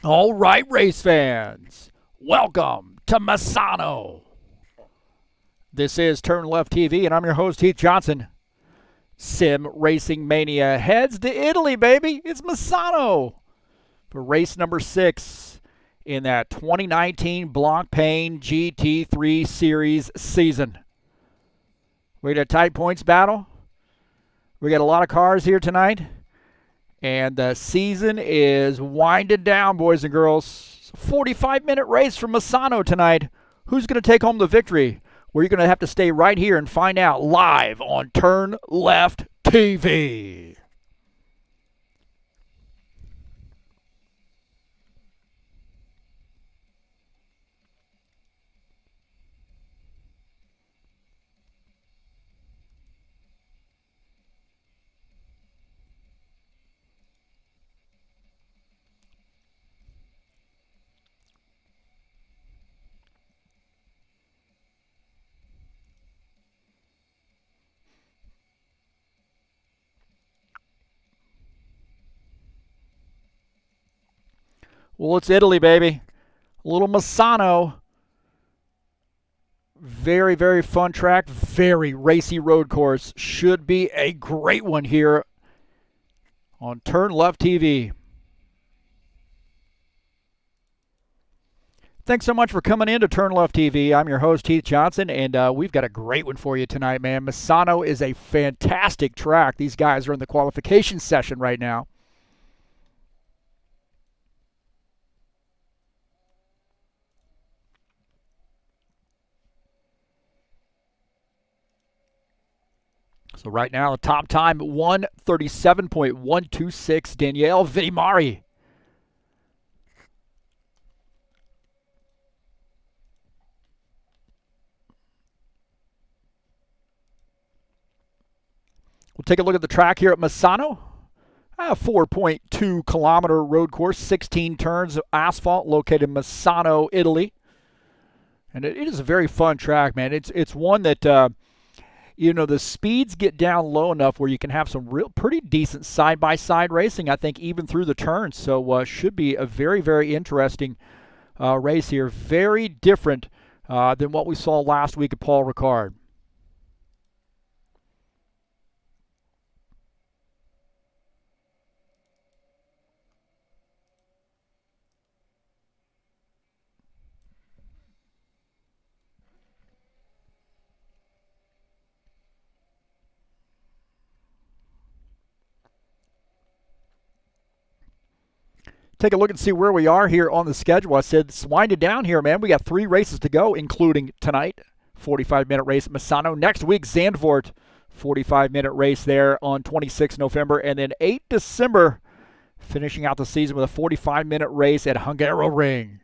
All right, race fans, welcome to Misano. This is Turn Left TV, and I'm your host, Heath Johnson. Sim Racing Mania heads to Italy, baby. It's Misano for race number 6 in that 2019 Blancpain GT3 Series season. We got a tight points battle. We got a lot of cars here tonight. And the season is winding down, boys and girls. It's a 45-minute race from Misano tonight. Who's going to take home the victory? Well, you're going to have to stay right here and find out live on Turn Left TV. Well, it's Italy, baby. A little Misano. Very, very fun track. Very racy road course. Should be a great one here on Turn Left TV. Thanks so much for coming in to Turn Left TV. I'm your host, Heath Johnson, and we've got a great one for you tonight, man. Misano is a fantastic track. These guys are in the qualification session right now. So right now, the top time, 1:37.126, Daniele Villamari. We'll take a look at the track here at Misano. A 4.2 kilometer road course, 16 turns of asphalt, located in Misano, Italy. And it is a very fun track, man. It's one that, the speeds get down low enough where you can have some real pretty decent side-by-side racing, I think, even through the turns. So should be a very, very interesting race here. Very different than what we saw last week at Paul Ricard. Take a look and see where we are here on the schedule. I said it's winding down here, man. We got 3 races to go, including tonight, 45-minute race at Misano. Next week, Zandvoort, 45-minute race there on 26 November. And then 8 December, finishing out the season with a 45-minute race at Hungaroring.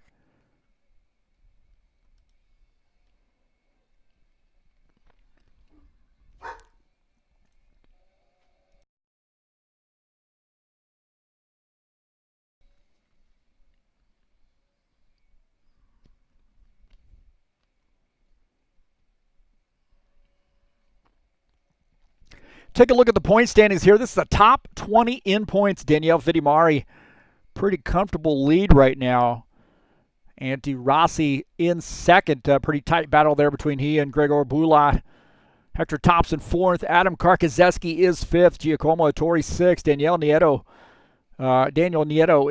Take a look at the point standings here. This is the top 20 in points. Daniele Villamari, pretty comfortable lead right now. Antti Rossi in second. Pretty tight battle there between he and Gregor Bulat. Hector Thompson fourth. Adam Karkazeski is fifth. Giacomo Ettori sixth. Daniel Nieto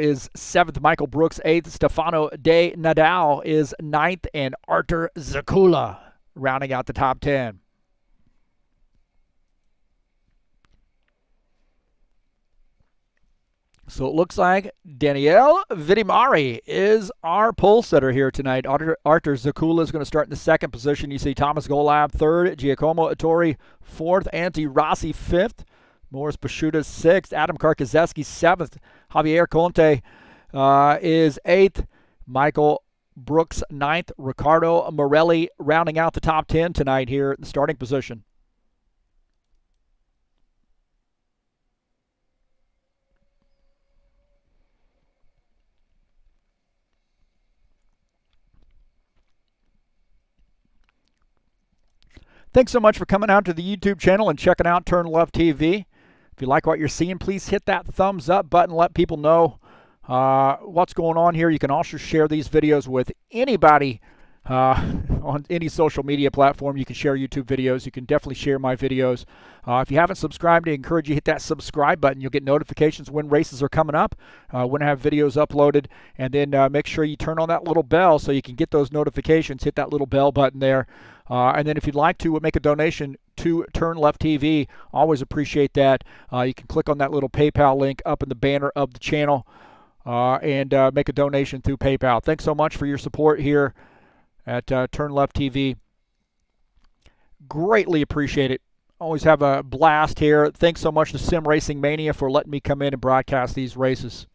is seventh. Michael Brooks eighth. Stefano De Nadal is ninth. And Artur Zakula rounding out the top 10. So it looks like Daniele Villamari is our pole setter here tonight. Artur Zakula is going to start in the second position. You see Thomas Golab third, Giacomo Ettori fourth, Antti Rossi fifth, Morris Pasciuta sixth, Adam Karkazeski seventh, Javier Conte is eighth, Michael Brooks ninth, Ricardo Morelli rounding out the top 10 tonight here in the starting position. Thanks so much for coming out to the YouTube channel and checking out Turn Left TV. If you like what you're seeing, please hit that thumbs up button. Let people know what's going on here. You can also share these videos with anybody on any social media platform. You can share YouTube videos. You can definitely share my videos. If you haven't subscribed, I encourage you to hit that subscribe button. You'll get notifications when races are coming up, when I have videos uploaded. And then make sure you turn on that little bell so you can get those notifications. Hit that little bell button there. And then if you'd like to make a donation to TurnLeft TV, always appreciate that. You can click on that little PayPal link up in the banner of the channel and make a donation through PayPal. Thanks so much for your support here at TurnLeft TV. Greatly appreciate it. Always have a blast here. Thanks so much to Sim Racing Mania for letting me come in and broadcast these races.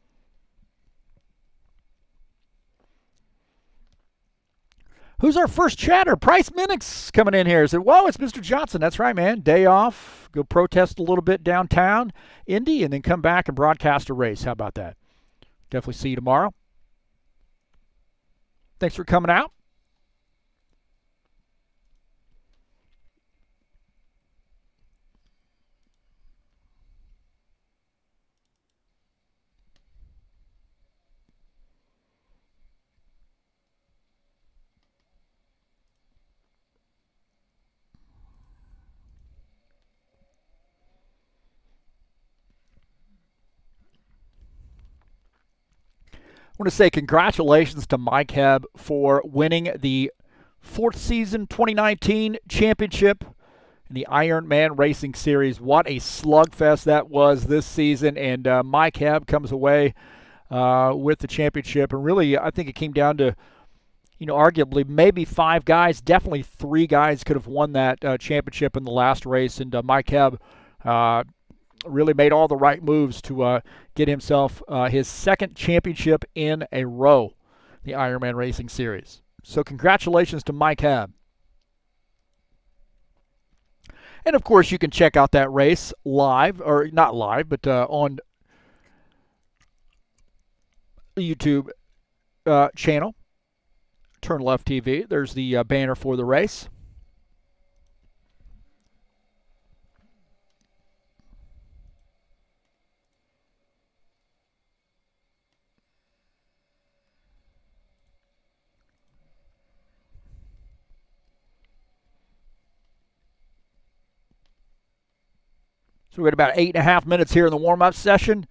Who's our first chatter? Price Minix coming in here. Said, whoa, it's Mr. Johnson. That's right, man. Day off. Go protest a little bit downtown, Indy, and then come back and broadcast a race. How about that? Definitely see you tomorrow. Thanks for coming out. I want to say congratulations to Mike Hebb for winning the 4th season 2019 championship in the Ironman Racing Series. What a slugfest that was this season, and Mike Hebb comes away with the championship. And really, I think it came down to, arguably maybe 5 guys, definitely 3 guys could have won that championship in the last race, and Mike Hebb really made all the right moves to get himself his 2nd championship in a row, the Ironman Racing Series. So congratulations to Mike Hebb. And of course, you can check out that race live, or not live, but on the YouTube channel, TurnLeft TV. There's the banner for the race. So we're at about 8.5 minutes here in the warm-up session.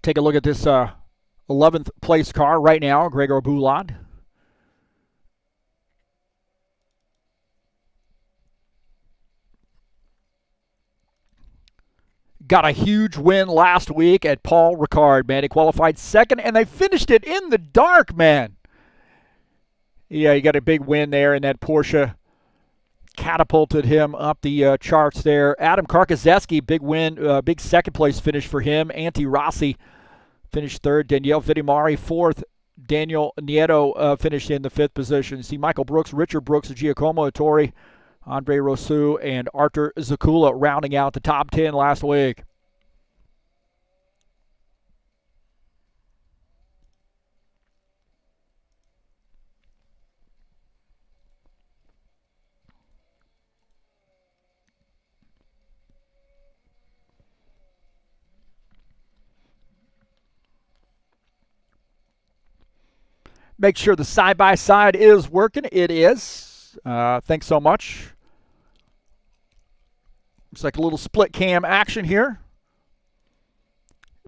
Take a look at this 11th place car right now, Gregor Boulad. Got a huge win last week at Paul Ricard, man. He qualified 2nd, and they finished it in the dark, man. Yeah, he got a big win there, and that Porsche catapulted him up the charts there. Adam Karkazeski, big win, big 2nd place finish for him. Antti Rossi finished 3rd. Danielle Vidimari 4th. Daniel Nieto finished in the 5th position. You see Michael Brooks, Richard Brooks, Giacomo Ettore, Andre Rousseau, and Artur Zakula rounding out the top 10 last week. Make sure the side-by-side is working. It is. Thanks so much. Looks like a little split cam action here.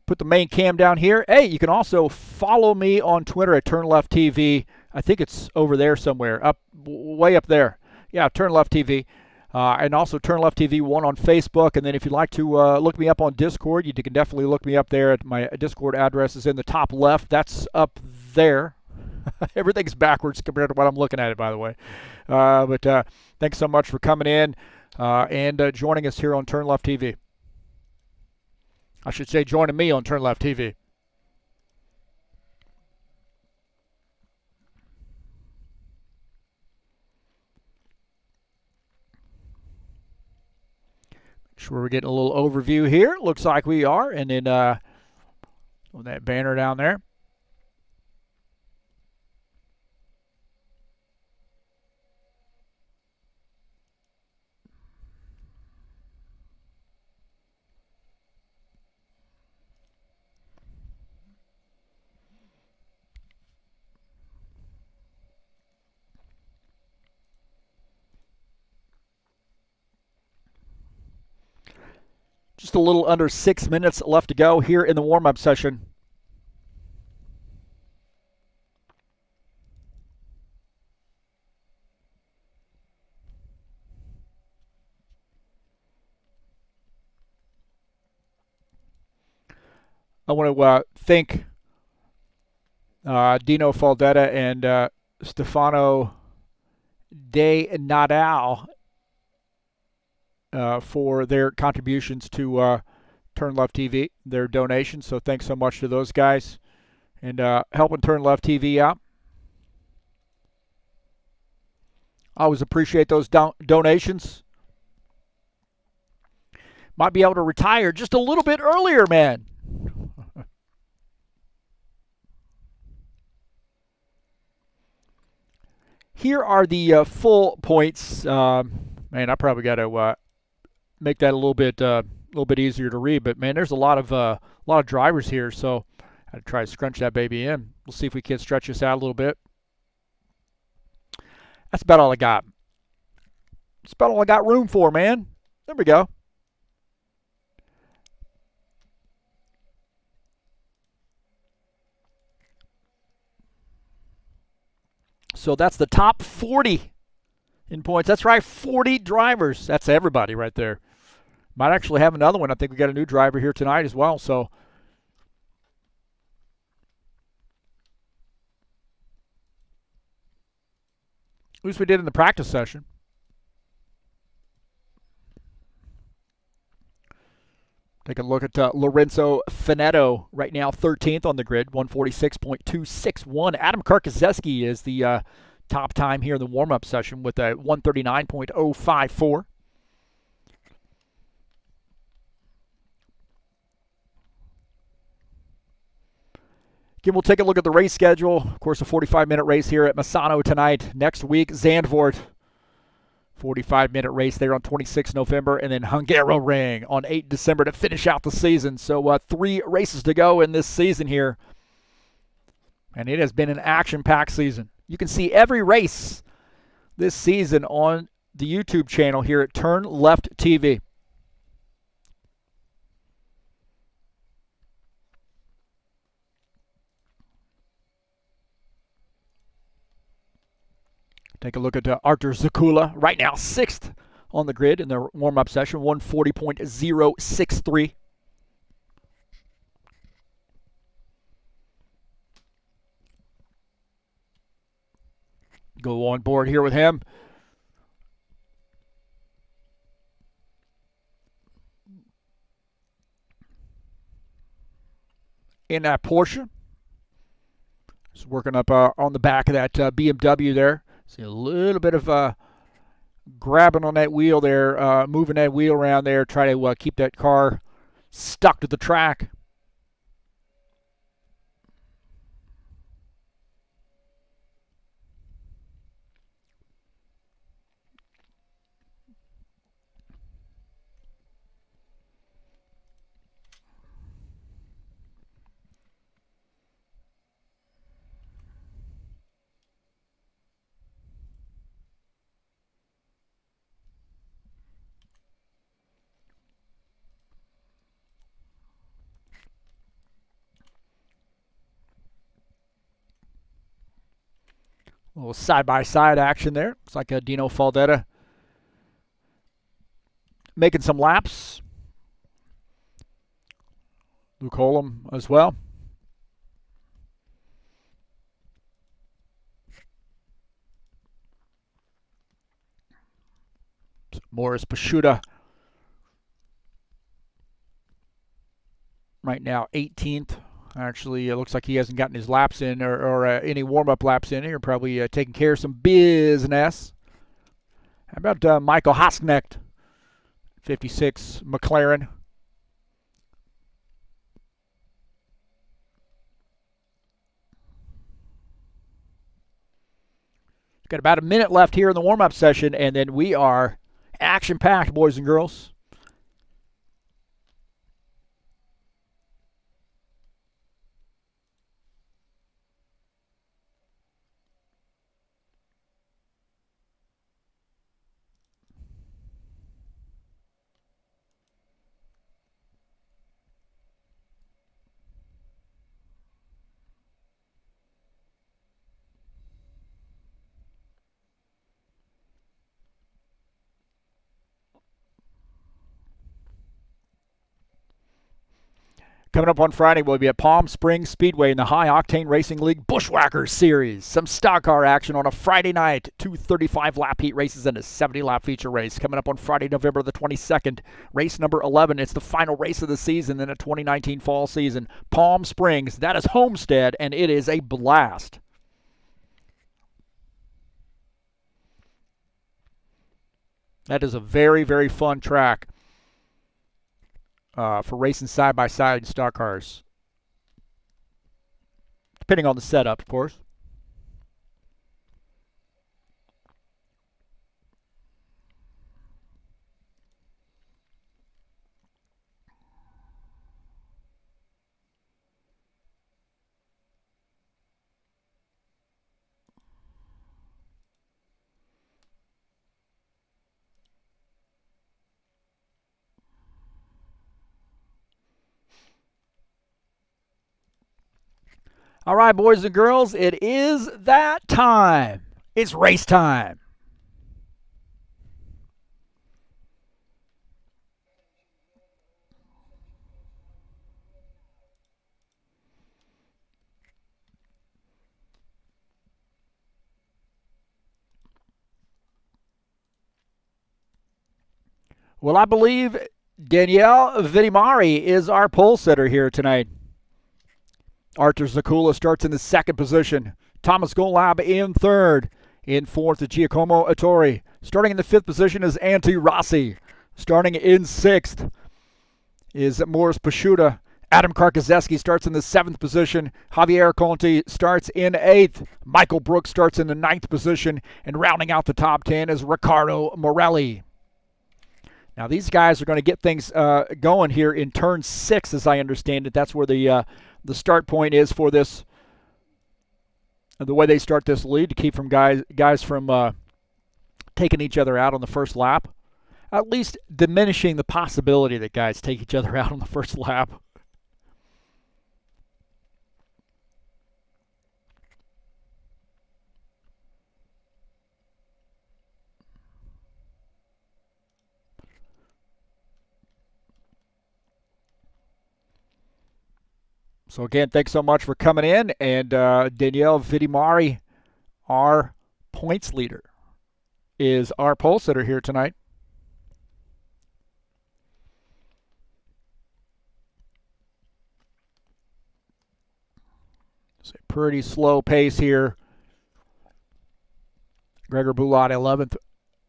Put the main cam down here. Hey, you can also follow me on Twitter at TurnLeft TV. I think it's over there somewhere, way up there. Yeah, TurnLeft TV. And also TurnLeft TV 1 on Facebook. And then if you'd like to look me up on Discord, you can definitely look me up there. My Discord address is in the top left. That's up there. Everything's backwards compared to what I'm looking at it, by the way. But thanks so much for coming in and joining us here on TurnLeft TV. I should say joining me on TurnLeft TV. Make sure we're getting a little overview here. Looks like we are. And then on that banner down there. Just a little under 6 minutes left to go here in the warm-up session. I want to thank Dino Faldetta and Stefano De Nadal for their contributions to TurnLeft TV, their donations. So thanks so much to those guys and helping TurnLeft TV out. I always appreciate those donations. Might be able to retire just a little bit earlier, man. Here are the full points. Man, I probably got to make that a little bit easier to read. But man, there's a lot of drivers here, so I try to scrunch that baby in. We'll see if we can stretch this out a little bit. That's about all I got. That's about all I got room for, man. There we go. So that's the top 40 in points. That's right, 40 drivers. That's everybody right there. Might actually have another one. I think we got a new driver here tonight as well. So at least we did in the practice session. Take a look at Lorenzo Finetto right now, 13th on the grid, 146.261. Adam Karkazeski is the top time here in the warm-up session with a 139.054. Again, we'll take a look at the race schedule. Of course, a 45-minute race here at Misano tonight. Next week, Zandvoort. 45-minute race there on 26 November, and then Hungaroring on 8 December to finish out the season. So 3 races to go in this season here. And it has been an action-packed season. You can see every race this season on the YouTube channel here at TurnLeft TV. Take a look at Artur Zakula right now, 6th on the grid in the warm-up session, 140.063. Go on board here with him. In that Porsche. Just working up on the back of that BMW there. See a little bit of grabbing on that wheel there, moving that wheel around there, try to keep that car stuck to the track. A little side-by-side action there. Looks like Dino Faldetta making some laps. Luke Holm as well. Morris Pashuta right now 18th. Actually, it looks like he hasn't gotten his laps in or any warm-up laps in here. Probably taking care of some business. How about Michael Hasknecht, 56 McLaren. Got about a minute left here in the warm-up session, and then we are action-packed, boys and girls. Coming up on Friday, we'll be at Palm Springs Speedway in the High Octane Racing League Bushwhackers Series. Some stock car action on a Friday night. 2 35-lap heat races and a 70-lap feature race. Coming up on Friday, November the 22nd. Race number 11. It's the final race of the season in the 2019 fall season. Palm Springs. That is Homestead, and it is a blast. That is a very, very fun track for racing side-by-side in stock cars. Depending on the setup, of course. All right, boys and girls, it is that time. It's race time. Well, I believe Danielle Vidimari is our pole sitter here tonight. Arthur Zakula starts in the second position. Thomas Golab in third. In fourth is Giacomo Ettori. Starting in the fifth position is Antti Rossi. Starting in sixth is Morris Pashuta. Adam Karkazeski starts in the seventh position. Javier Conti starts in eighth. Michael Brooks starts in the ninth position. And rounding out the top 10 is Riccardo Morelli. Now, these guys are going to get things going here in turn 6, as I understand it. That's where the start point is for this, the way they start this lead to keep from guys from taking each other out on the first lap. At least diminishing the possibility that guys take each other out on the first lap. So again, thanks so much for coming in. And Danielle Vidimari, our points leader, is our pole sitter here tonight. It's a pretty slow pace here. Gregor Bulat 11th.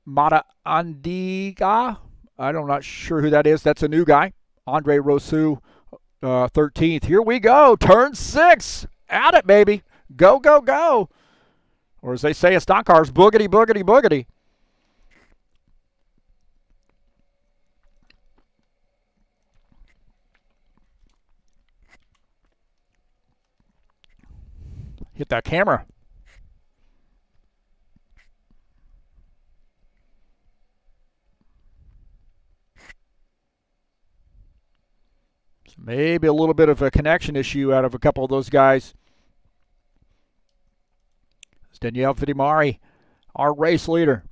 Mata Andiga, I'm not sure who that is. That's a new guy. Andre Rosu 13th. Here we go. Turn 6. At it, baby. Go, go, go. Or as they say in stock cars, boogity, boogity, boogity. Hit that camera. So maybe a little bit of a connection issue out of a couple of those guys. It's Danielle Vidimari, our race leader.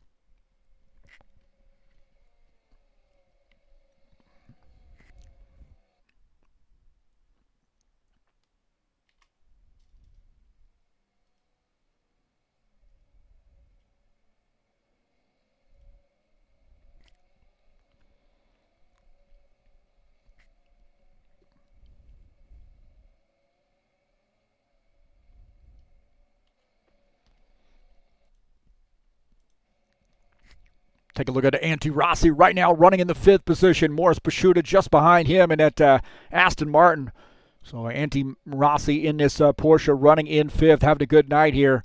Take a look at Antti Rossi right now running in the 5th position. Morris Pashuta just behind him and at Aston Martin. So Antti Rossi in this Porsche running in 5th, having a good night here.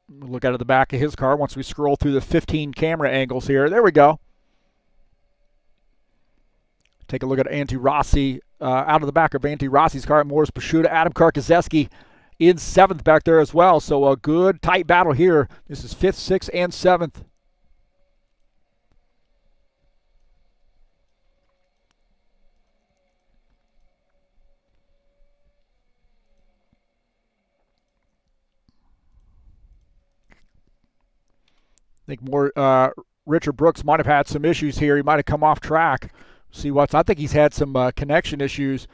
Look out of the back of his car once we scroll through the 15 camera angles here. There we go. Take a look at Antti Rossi out of the back of Antti Rossi's car. Morris Pashuta, Adam Karkazeski in 7th back there as well. So a good tight battle here. This is 5th, 6th, and 7th. I think Richard Brooks might have had some issues here. He might have come off track. See what's. I think he's had some connection issues.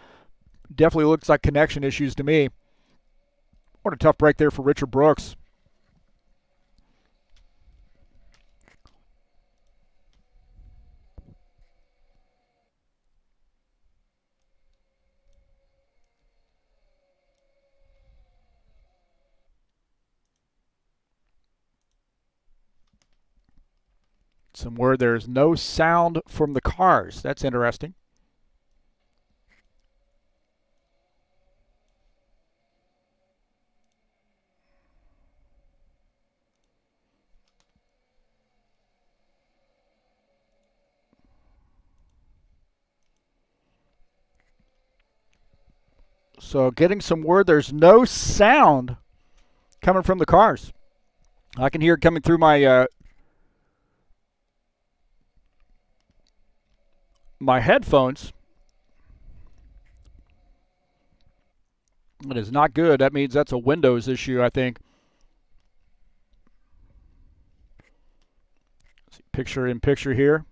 Definitely looks like connection issues to me. What a tough break there for Richard Brooks. Somewhere there's no sound from the cars. That's interesting. So getting some word, there's no sound coming from the cars. I can hear it coming through my my headphones. It is not good. That means that's a Windows issue, I think. See, picture in picture here.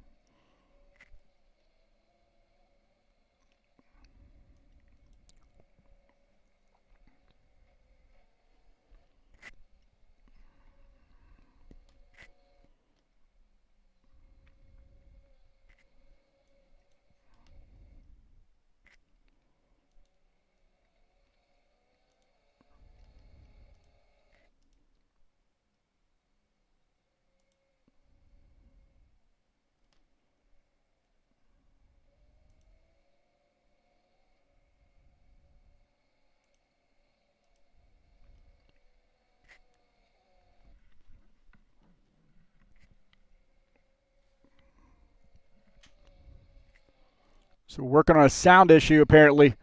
So we're working on a sound issue apparently.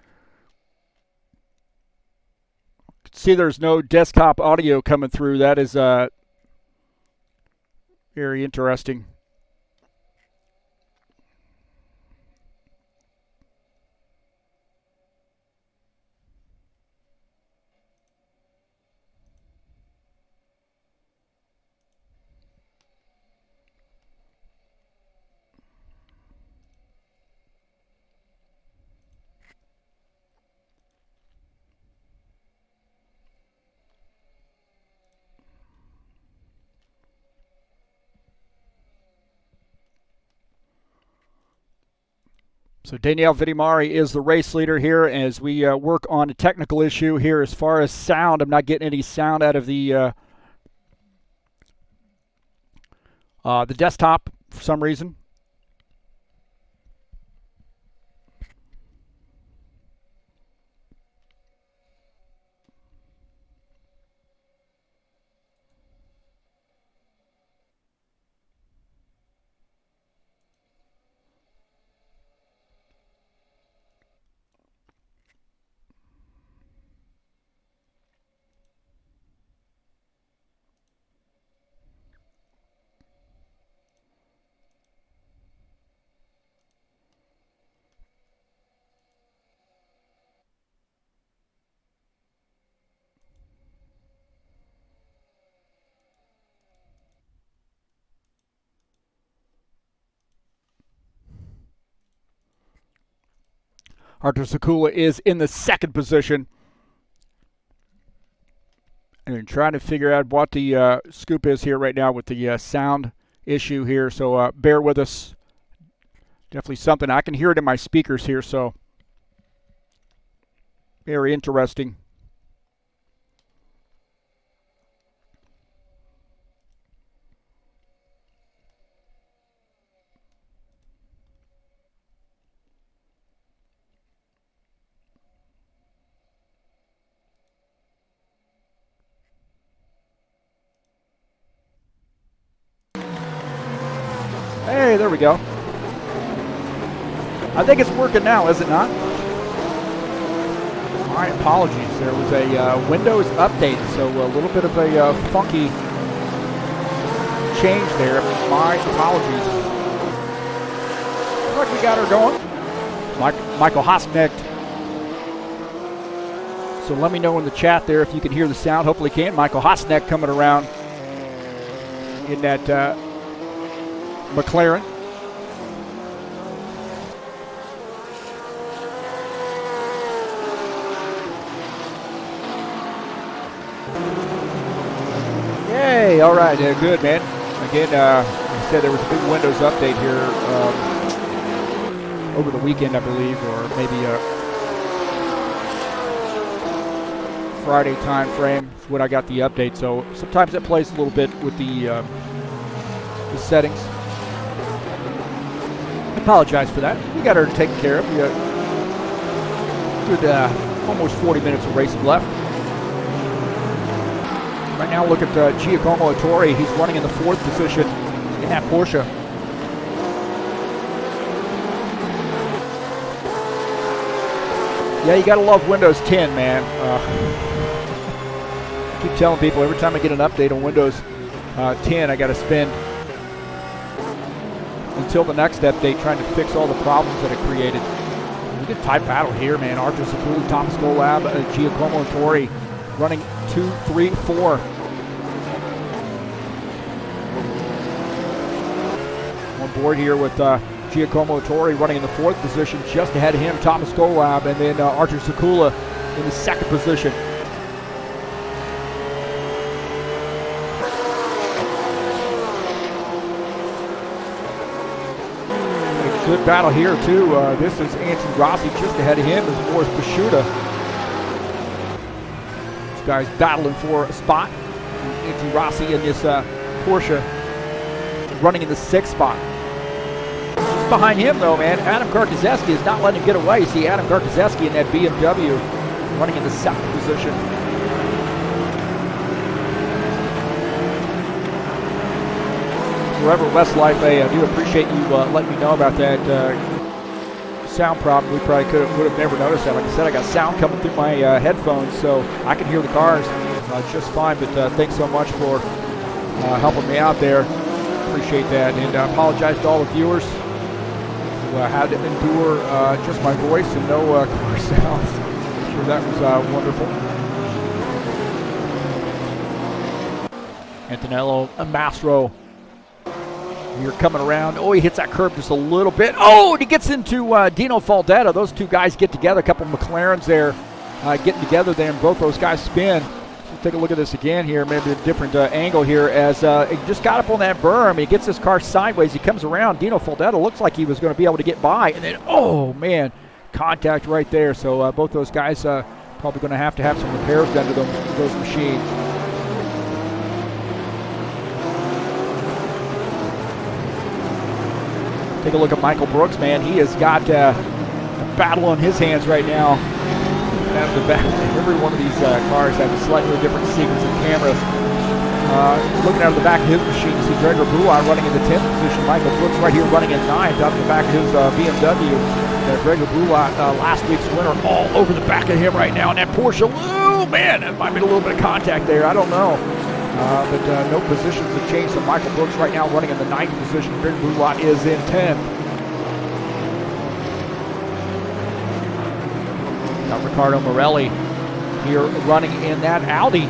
See, there's no desktop audio coming through. That is very interesting. So Danielle Vidimari is the race leader here as we work on a technical issue here as far as sound. I'm not getting any sound out of the desktop for some reason. Artur Sakula is in the second position. And trying to figure out what the scoop is here right now with the sound issue here. So bear with us. Definitely something. I can hear it in my speakers here, so very interesting. Hey, there we go. I think it's working now, is it not? My apologies. There was a Windows update, so a little bit of a funky change there. My apologies. Looks like we got her going. Michael Hosnecht. So let me know in the chat there if you can hear the sound. Hopefully you can. Michael Hosnecht coming around in that McLaren. Yay! All right, good, man. Again, like I said, there was a big Windows update here over the weekend, I believe, or maybe Friday time frame is when I got the update. So sometimes it plays a little bit with the settings. I apologize for that. We got her taken care of. We got good, almost 40 minutes of racing left. Right now, look at Giacomo Ettore. He's running in the 4th position in that Porsche. Yeah, you gotta love Windows 10, man. I keep telling people every time I get an update on Windows 10, I gotta spend until the next update trying to fix all the problems that it created. Look at tight battle here, man. Arthur Sapulli, Thomas Golab, Giacomo Ettore running 2, 3, 4. On board here with Giacomo Ettore running in the 4th position, just ahead of him, Thomas Golab, and then Arthur Sapulli in the 2nd position. Good battle here, too. This is Anthony Rossi. Just ahead of him is Morris Bashuta. This guy's battling for a spot. Anthony Rossi in this Porsche running in the 6th spot. Just behind him, though, man, Adam Karkozeski is not letting him get away. You see Adam Karkozeski in that BMW running in the 2nd position. Forever Westlife, I do appreciate you letting me know about that sound problem. We probably would have never noticed that. Like I said, I got sound coming through my headphones, so I can hear the cars just fine. But thanks so much for helping me out there. Appreciate that, and I apologize to all the viewers who had to endure just my voice and no car sounds. I'm sure that was wonderful. Antonello Mastro. You're coming around. Oh, he hits that curb just a little bit. Oh, and he gets into Dino Faldetta. Those two guys get together. A couple of McLarens there getting together there, and both those guys spin. So take a look at this again here, maybe a different angle here as he just got up on that berm. He gets this car sideways. He comes around. Dino Faldetta looks like he was going to be able to get by, and then, oh, man, contact right there. So both those guys probably going to have some repairs done to those machines. Take a look at Michael Brooks, man. He has got a battle on his hands right now. Every one of these cars have a slightly different sequence of cameras. Looking out of the back of his machine, you see Gregor Bulat running in the 10th position. Michael Brooks right here running in 9th out of the back of his BMW. Gregor Bulat, last week's winner, all over the back of him right now. And that Porsche, oh man, that might be a little bit of contact there. I don't know. But no positions have changed. So Michael Brooks right now running in the 9th position. Gregor Bulat is in 10th. Got Riccardo Morelli here running in that Audi.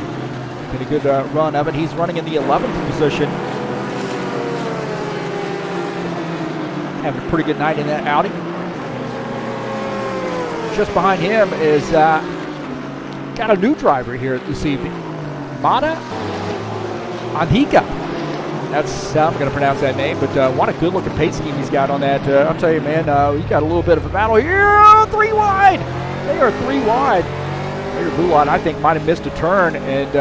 Get a good run of it. He's running in the 11th position. Having a pretty good night in that Audi. Just behind him is got a new driver here this evening. Mada Anhika. That's how I'm going to pronounce that name, but what a good-looking paint scheme he's got on that. I'll tell you, man, he got a little bit of a battle here. 3 wide. They are 3 wide. Gregor Bulat, I think, might have missed a turn, and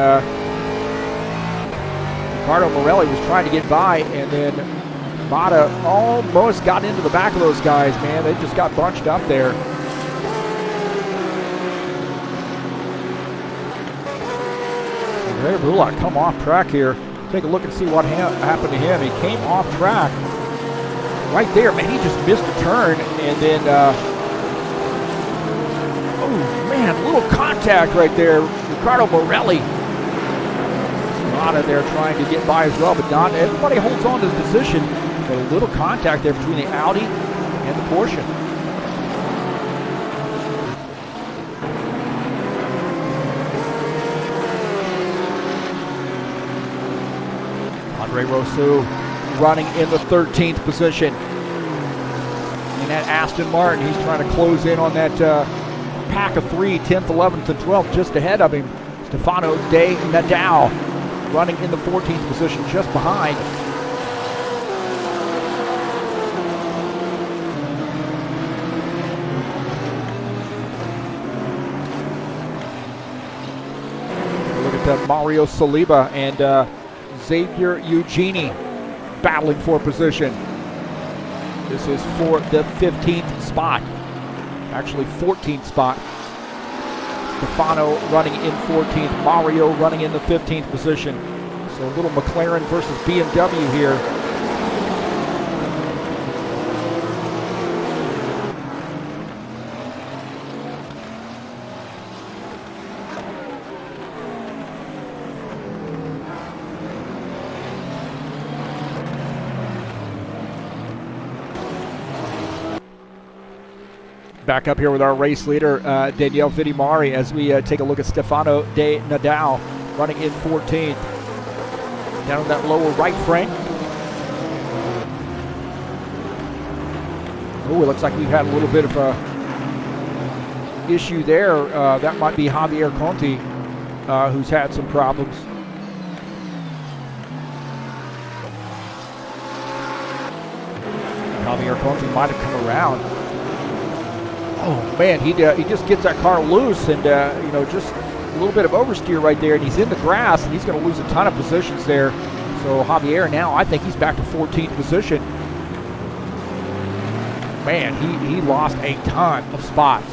Riccardo Morelli was trying to get by, and then Mata almost got into the back of those guys, man. They just got bunched up there. Gregor Bulat come off track here. Take a look and see what happened to him. He came off track right there, man. He just missed a turn, and then oh man, a little contact right there. Riccardo Morelli, Mata there trying to get by as well, but not everybody holds on to the position. But a little contact there between the Audi and the Porsche. Andre Rousseau running in the 13th position. And that Aston Martin, he's trying to close in on that pack of 3, 10th, 11th, and 12th, just ahead of him. Stefano De Nadal running in the 14th position, just behind. Look at that, Mario Saliba and Xavier Eugeni battling for position. This is for the 15th spot, actually 14th spot. Stefano running in 14th, Mario running in the 15th position. So a little McLaren versus BMW here. Back up here with our race leader, Daniele Vidimari, as we take a look at Stefano De Nadal running in 14th. Down in that lower right frame. Oh, it looks like we've had a little bit of a issue there. That might be Javier Conti, who's had some problems. Javier Conti might have come around. Oh man, he just gets that car loose, and you know, just a little bit of oversteer right there, and he's in the grass, and he's going to lose a ton of positions there. So Javier now, I think he's back to 14th position. Man, he lost a ton of spots.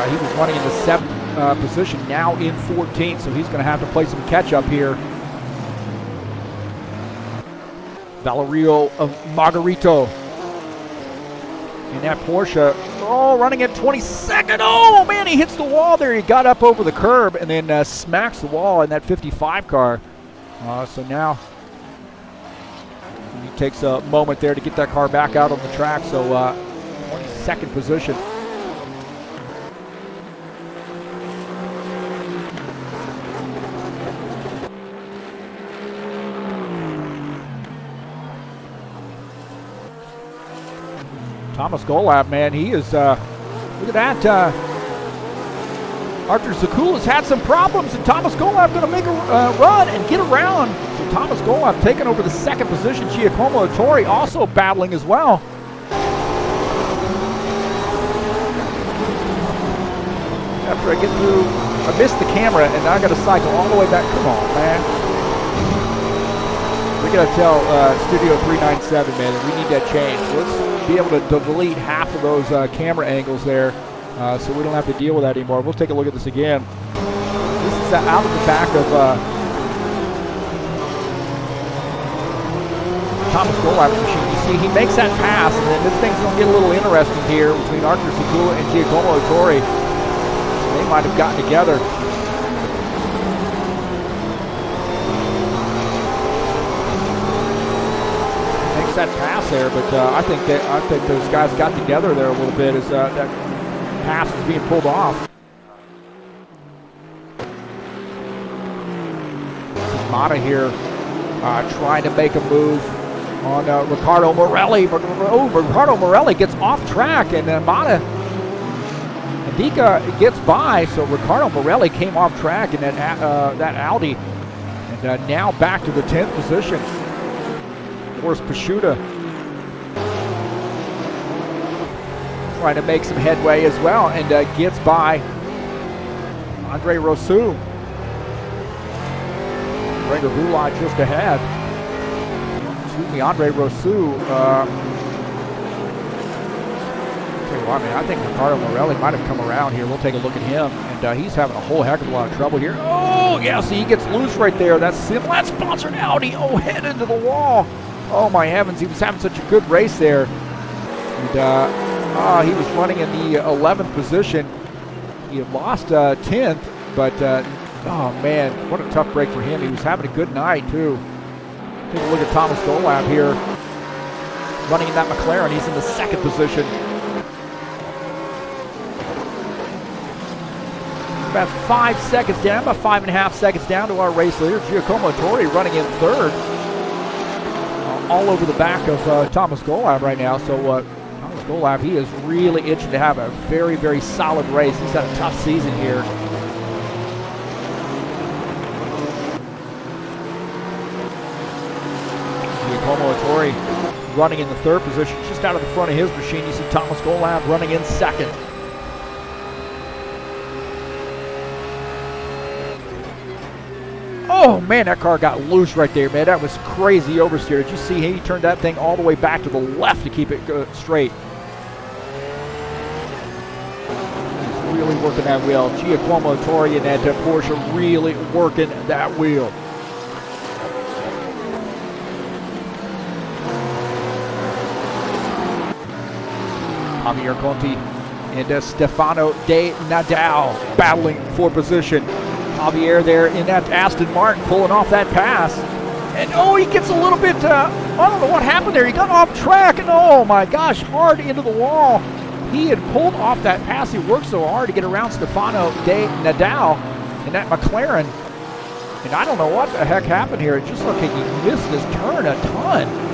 He was running in the 7th position, now in 14th, so he's going to have to play some catch up here. Valerio Margarito in that Porsche, running at 22nd. Oh man, he hits the wall there. He got up over the curb and then smacks the wall in that 55 car. So now he takes a moment there to get that car back out on the track. So 22nd position. Thomas Golab, man, he is, look at that. Arthur Zakula's had some problems, and Thomas Golab going to make a run and get around. So Thomas Golab taking over the 2nd position. Giacomo Torre also battling as well. After I get through, I missed the camera, and now I got to cycle all the way back. Come on, man. We got to tell Studio 397, man, that we need that change. Let's be able to delete half of those camera angles there, so we don't have to deal with that anymore. We'll take a look at this again. This is out of the back of Thomas Golab's machine. You see, he makes that pass, and then this thing's going to get a little interesting here between Arthur Zakula and Giacomo Torre. They might have gotten together. That pass there, but I think those guys got together there a little bit as that pass is being pulled off. Mata here trying to make a move on Riccardo Morelli. Riccardo Morelli gets off track, and Mata Indica gets by. So Riccardo Morelli came off track in that Audi, and now back to the 10th position. Boris Paschuta trying to make some headway as well, and gets by Andre Rousseau. Gregor Gulad just ahead. Excuse me, Andre Rousseau. I think Riccardo Morelli might have come around here. We'll take a look at him, and he's having a whole heck of a lot of trouble here. Oh, yeah, see, he gets loose right there. That's sponsored Audi. Oh, head into the wall. Oh my heavens, he was having such a good race there. And he was running in the 11th position. He had lost 10th, but oh man, what a tough break for him. He was having a good night too. Take a look at Thomas Golab here. Running in that McLaren, he's in the 2nd position. About 5 seconds down, about 5.5 seconds down to our race leader, Giacomo Torre running in 3rd. all over the back of Thomas Golab right now. So Thomas Golab, he is really itching to have a very, very solid race. He's had a tough season here. Giacomo Ettore running in the third position, just out of the front of his machine. You see Thomas Golab running in second. Oh man, that car got loose right there, man. That was crazy oversteer. Did you see he turned that thing all the way back to the left to keep it straight? He's really working that wheel. Giacomo Ettore and that Porsche really working that wheel. Javier Conti and Stefano De Nadal battling for position. Javier there in that Aston Martin pulling off that pass. And oh, he gets a little bit, I don't know what happened there. He got off track and oh my gosh, hard into the wall. He had pulled off that pass. He worked so hard to get around Stefano De Nadal in that McLaren. And I don't know what the heck happened here. It just looked like he missed his turn a ton.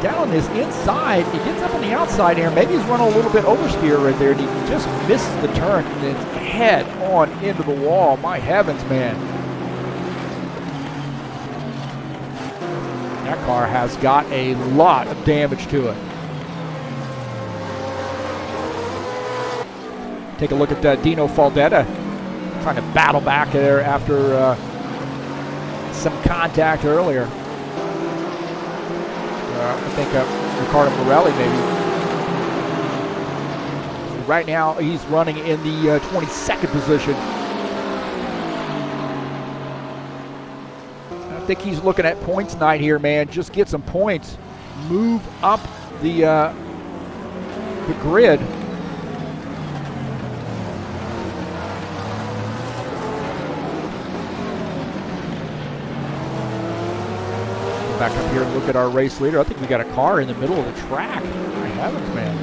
Down on this inside, he gets up on the outside here. Maybe he's running a little bit oversteer right there, and he just misses the turn and it's head on into the wall. My heavens, man. That car has got a lot of damage to it. Take a look at Dino Faldetta trying to battle back there after some contact earlier. I think Riccardo Morelli maybe. So right now he's running in the 22nd position. I think he's looking at points night here, man. Just get some points. Move up the grid. Back up here and look at our race leader. I think we got a car in the middle of the track. My heavens, man.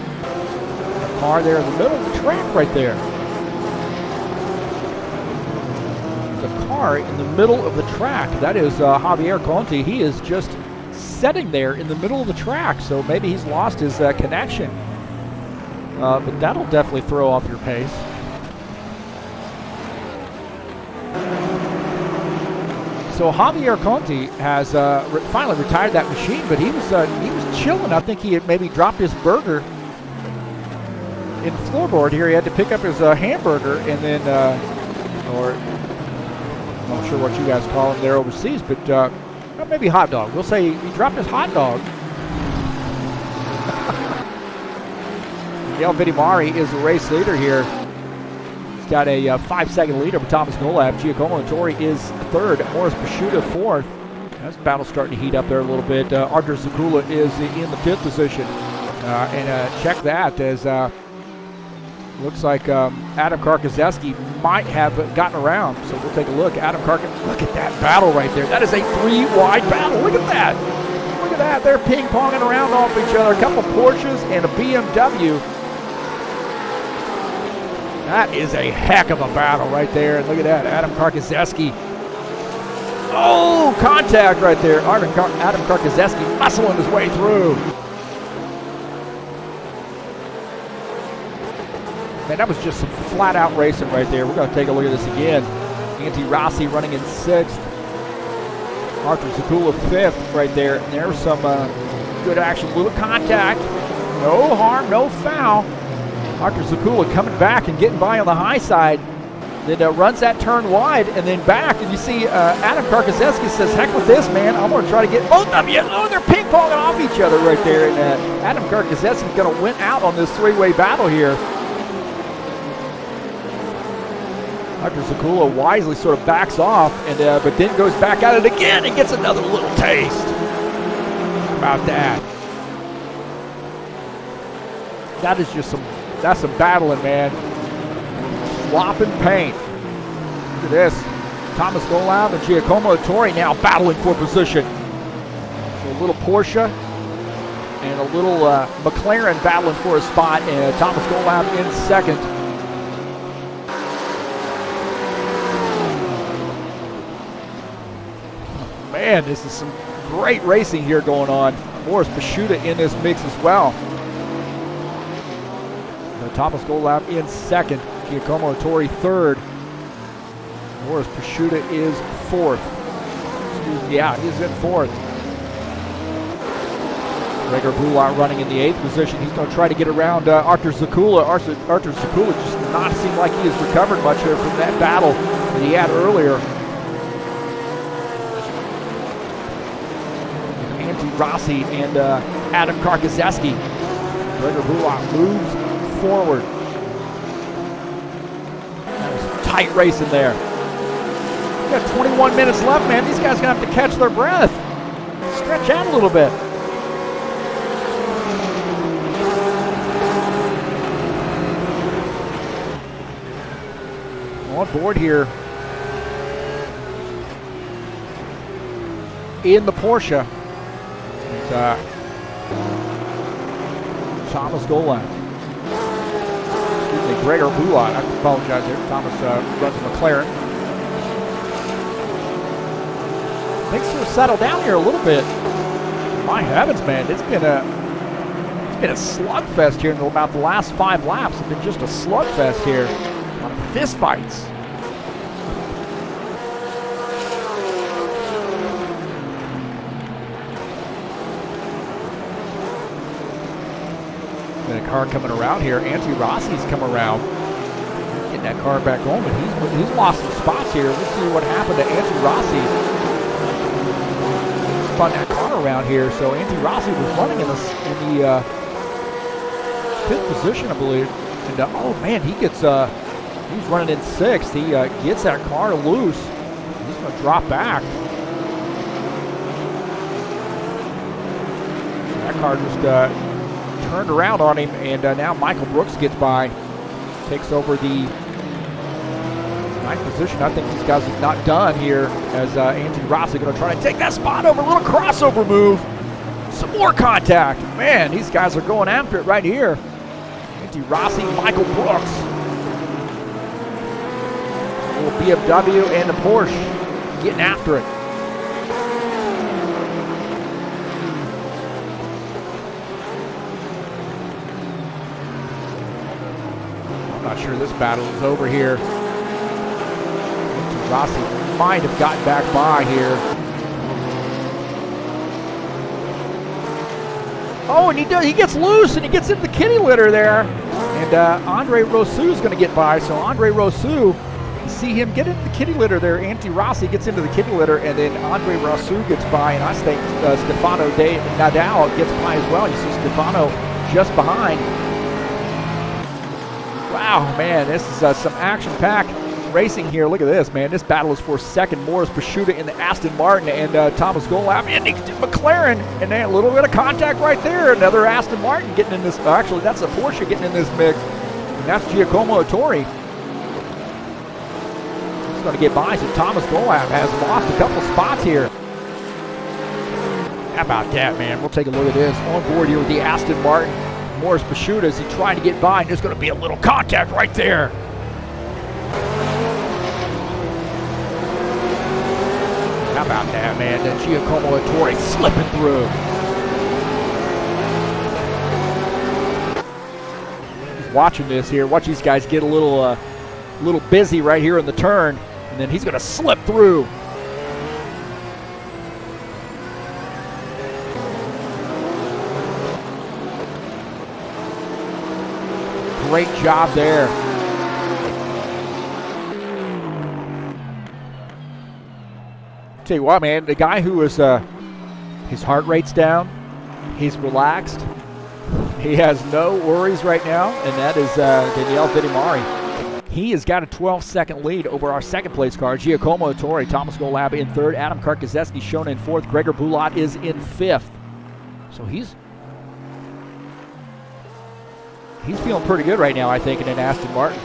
A car there in the middle of the track right there. The car in the middle of the track. That is Javier Conti. He is just sitting there in the middle of the track, so maybe he's lost his connection. But that'll definitely throw off your pace. So Javier Conti has finally retired that machine, but he was chilling. I think he had maybe dropped his burger in the floorboard here. He had to pick up his hamburger and then, or I'm not sure what you guys call them there overseas, but well, maybe hot dog. We'll say he dropped his hot dog. Miguel Vittimari is the race leader here. Got a 5-second lead over Thomas Golab. Giacomo Ettore is third. Morris Pasciuta fourth. This battle's starting to heat up there a little bit. Artur Zakula is in the fifth position. And check that as looks like Adam Karkazeski might have gotten around. So we'll take a look. Adam Karkazeski, look at that battle right there. That is a 3-wide battle. Look at that. Look at that. They're ping-ponging around off each other. A couple Porsches and a BMW. That is a heck of a battle right there. And look at that, Adam Karkazeski. Oh, contact right there. Adam Karkazeski muscling his way through. Man, that was just some flat-out racing right there. We're going to take a look at this again. Antti Rossi running in sixth. Artur Zakula fifth right there. And there's some good action. Little contact. No harm, no foul. Artur Zakula coming back and getting by on the high side. Then runs that turn wide and then back. And you see Adam Karkazeski says, heck with this, man. I'm going to try to get both of you. Oh, they're ping-ponging off each other right there. And Adam Karkazeski is going to win out on this three-way battle here. Artur Zakula wisely sort of backs off, and but then goes back at it again and gets another little taste. How about that? That is just that's some battling, man. Swapping paint. Look at this. Thomas Golab and Giacomo Ettore now battling for position. So a little Porsche and a little McLaren battling for a spot, and Thomas Golab in second. Man, this is some Great racing here going on. Morris Pashuta in this mix as well. Thomas Golab in second. Giacomo Torre third. Morris Pashuta is fourth. Yeah, he's in fourth. Gregor Bulot running in the 8th position. He's going to try to get around Artur Zakula. Artur Zakula just does not seem like he has recovered much here from that battle that he had earlier. Andy Rossi and Adam Karkazeski. Gregor Bulot moves forward. That was a tight race in there. We got 21 minutes left, man. These guys are going to have to catch their breath. Stretch out a little bit. On board here in the Porsche. It's, Thomas Golan. Excuse me, Gregor Bulot. I apologize here. Thomas runs a McLaren. Things have settled down here a little bit. My heavens, man, it's been a slugfest here in about the last 5 laps. It's been just a slugfest here. A lot of fist fights. And a car coming around here. Antti Rossi's come around. Getting that car back on, but he's lost some spots here. Let's see what happened to Antti Rossi. Spun that car around here. So Antti Rossi was running in the 5th position, I believe. And oh man, he's running in 6th. He gets that car loose. He's going to drop back. That car just turned around on him, and now Michael Brooks gets by, takes over the 9th position. I think these guys are not done here, as Antti Rossi going to try to take that spot over. A little crossover move. Some more contact. Man, these guys are going after it right here. Antti Rossi, Michael Brooks. A little BMW and the Porsche getting after it. Not sure this battle is over here. Rossi might have gotten back by here. Oh, and he gets loose and he gets into the kitty litter there. And Andre Rousseau is going to get by. So Andre Rousseau, you see him get into the kitty litter there. Antti Rossi gets into the kitty litter, and then Andre Rousseau gets by. And I think Stefano Nadal gets by as well. You see Stefano just behind. Wow, man, this is some action-packed racing here. Look at this, man. This battle is for second. Morris Pashuta in the Aston Martin, and Thomas Golab in the McLaren. And then a little bit of contact right there. Another Aston Martin getting in this. Actually, that's a Porsche getting in this mix. And that's Giacomo Torre. He's going to get by. So Thomas Golab has lost a couple spots here. How about that, man? We'll take a look at this. On board here with the Aston Martin. Morris Pashuta, as he trying to get by, and there's going to be a little contact right there. How about that, man? Then Giacomo Torre slipping through. He's watching this here. Watch these guys get a little busy right here in the turn, and then he's going to slip through. Great job there. Tell you what, man, the guy who is, his heart rate's down, he's relaxed, he has no worries right now, and that is Daniele Vittimari. He has got a 12-second lead over our second place car, Giacomo Torre. Thomas Golab in third, Adam Karkazeski shown in fourth, Gregor Bulot is in fifth. So he's feeling pretty good right now, I think, in an Aston Martin.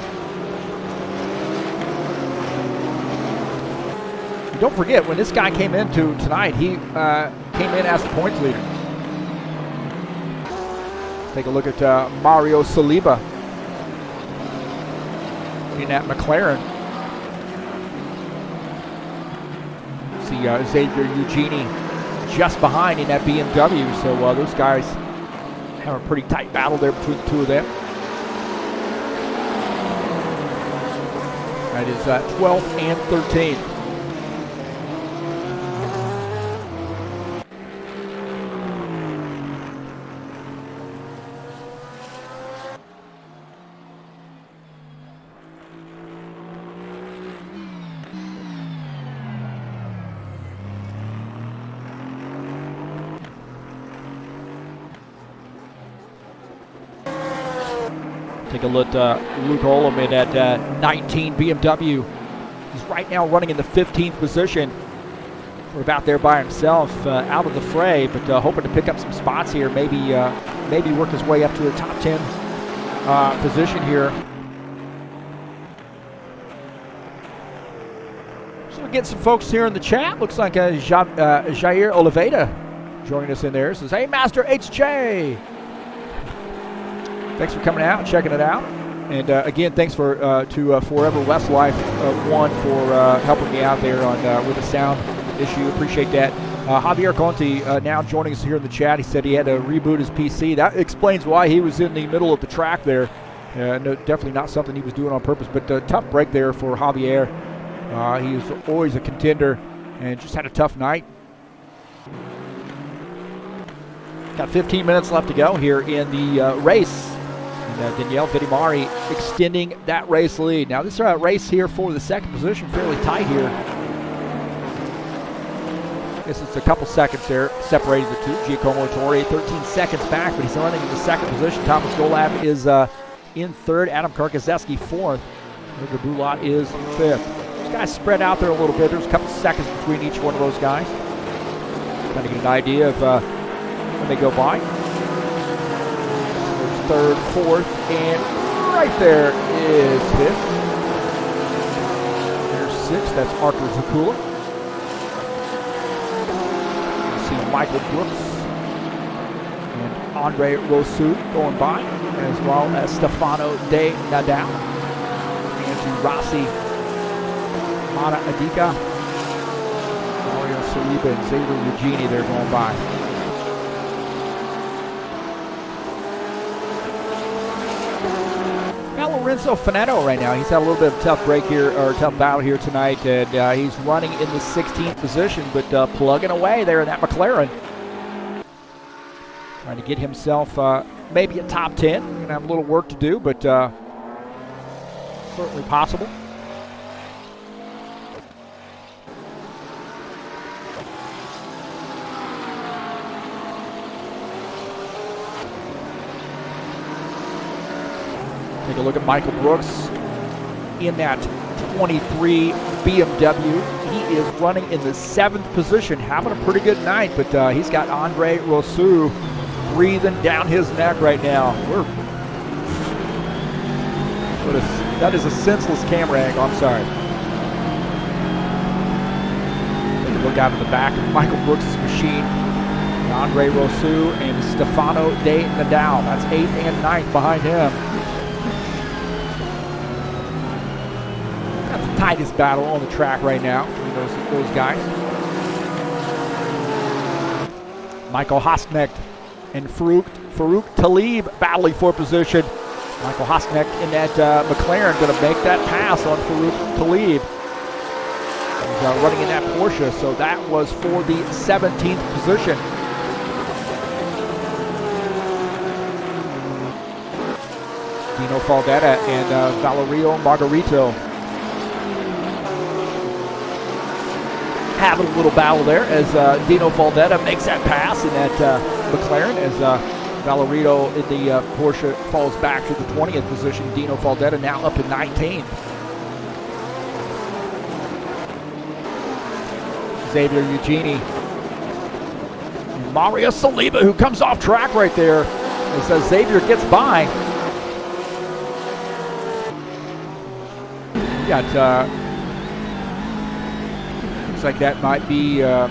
Don't forget, when this guy came into tonight, he came in as the points leader. Take a look at Mario Saliba in that McLaren. See Xavier Eugeni just behind in that BMW. So those guys have a pretty tight battle there between the two of them. That is 12th and 13th. Take a look at Luke Olam in that 19 BMW. He's right now running in the 15th position. Sort of out there by himself, out of the fray, but hoping to pick up some spots here. Maybe work his way up to the top 10 position here. So we get some folks here in the chat. Looks like Jair Oliveira joining us in there. Says, "Hey, Master HJ." Thanks for coming out and checking it out. And again, thanks to Forever Westlife 1 for helping me out there on with a sound issue. Appreciate that. Javier Conti now joining us here in the chat. He said he had to reboot his PC. That explains why he was in the middle of the track there. No, definitely not something he was doing on purpose, but a tough break there for Javier. He is always a contender and just had a tough night. Got 15 minutes left to go here in the race. And Danielle Vidimari extending that race lead. Now this race here for the second position, fairly tight here. I guess it's a couple seconds there separating the two. Giacomo Torre 13 seconds back, but he's running in the second position. Thomas Golab is in third. Adam Karkazeski fourth. Edgar Bulat is fifth. Those guys spread out there a little bit. There's a couple seconds between each one of those guys. Kind of get an idea of when they go by. Third, fourth, and right there is fifth. There's sixth. That's Arthur Zakula. You see Michael Brooks and Andre Rosu going by, as well as Stefano De Nadal. Andrew Rossi, Mata Adika, Mario Saliba, and Xavier Eugenie, they're going by. Lorenzo Finetto right now. He's had a little bit of a tough break here, or tough battle here tonight, and he's running in the 16th position, but plugging away there in that McLaren. Trying to get himself maybe a top 10. Going to have a little work to do, but certainly possible. Take a look at Michael Brooks in that 23 BMW. He is running in the 7th position, having a pretty good night, but he's got Andre Rosu breathing down his neck right now. That is a senseless camera angle, I'm sorry. Take a look out of the back of Michael Brooks' machine. Andre Rosu and Stefano De Nadal. That's 8th and 9th behind him. Tightest battle on the track right now between those guys. Michael Hosnecht and Farouk Talib battling for position. Michael Hosnecht in that McLaren going to make that pass on Farouk Talib. He's running in that Porsche, so that was for the 17th position. Dino Faldetta and Valerio Margarito having a little battle there as Dino Faldetta makes that pass in that McLaren as Valerito in the Porsche falls back to the 20th position. Dino Faldetta now up to 19th. Xavier Eugenie. And Mario Saliba, who comes off track right there as Xavier gets by. You got like that might be Dino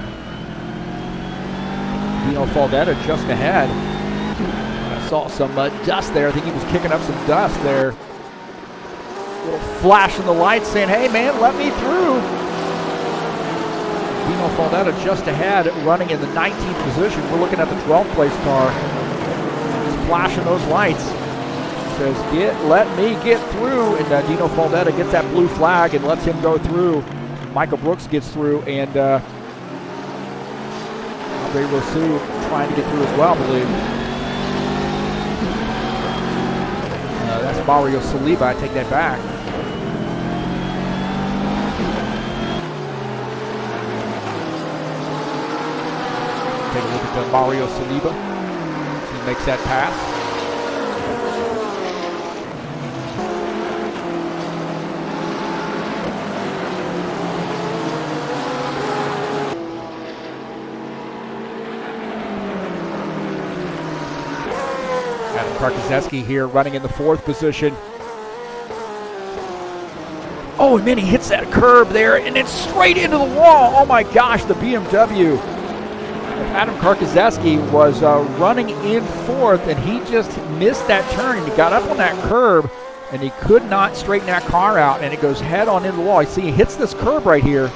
Faldetta just ahead. I saw some dust there. I think he was kicking up some dust there. A little flash in the lights saying, "Hey man, let me through." Dino Faldetta just ahead, running in the 19th position. We're looking at the 12th place car. He's flashing those lights. Says, let me get through. And Dino Faldetta gets that blue flag and lets him go through. Michael Brooks gets through, and Andre Rousseau trying to get through as well, I believe. That's Mario Saliba. I take that back. Take a look at Mario Saliba. He makes that pass. Adam Karkoszewski here running in the 4th position. Oh, and then he hits that curb there and then straight into the wall. Oh my gosh, the BMW. Adam Karkoszewski was running in 4th, and he just missed that turn. He got up on that curb, and he could not straighten that car out, and it goes head on into the wall. You see, he hits this curb right here,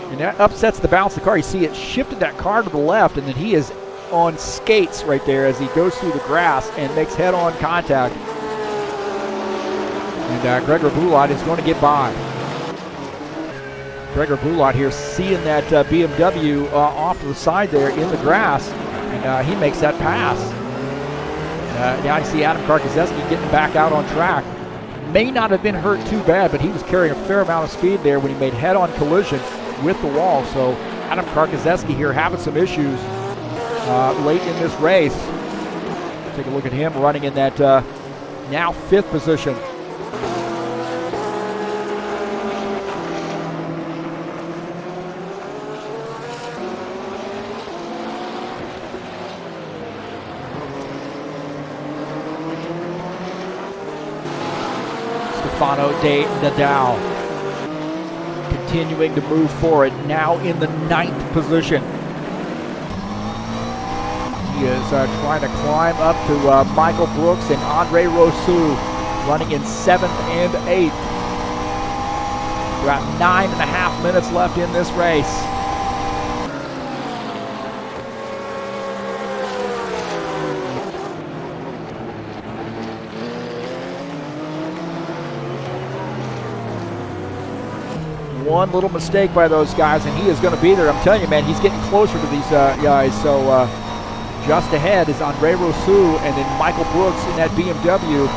and that upsets the balance of the car. You see, it shifted that car to the left, and then he is on skates right there as he goes through the grass and makes head-on contact. And Gregor Boulot is going to get by. Gregor Boulot here seeing that BMW off to the side there in the grass, and he makes that pass. Now you see Adam Karkoszewski getting back out on track. May not have been hurt too bad, but he was carrying a fair amount of speed there when he made head-on collision with the wall. So Adam Karkoszewski here having some issues late in this race. Take a look at him running in that now 5th position. Stefano de Nadal continuing to move forward, now in the 9th position. He is trying to climb up to Michael Brooks and Andre Rousseau, running in 7th and 8th. About 9.5 minutes left in this race. One little mistake by those guys, and he is going to be there. I'm telling you, man, he's getting closer to these guys. So just ahead is Andre Rousseau and then Michael Brooks in that BMW.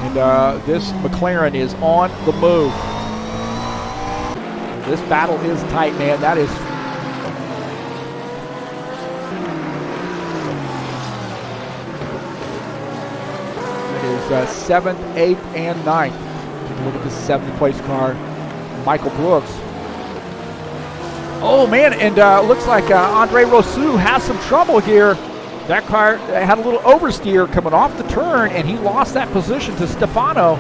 And this McLaren is on the move. This battle is tight, man. That is... It is 7th, 8th, and 9th. Take a look at the 7th place car. Michael Brooks. Oh man, and looks like Andre Rousseau has some trouble here. That car had a little oversteer coming off the turn, and he lost that position to Stefano.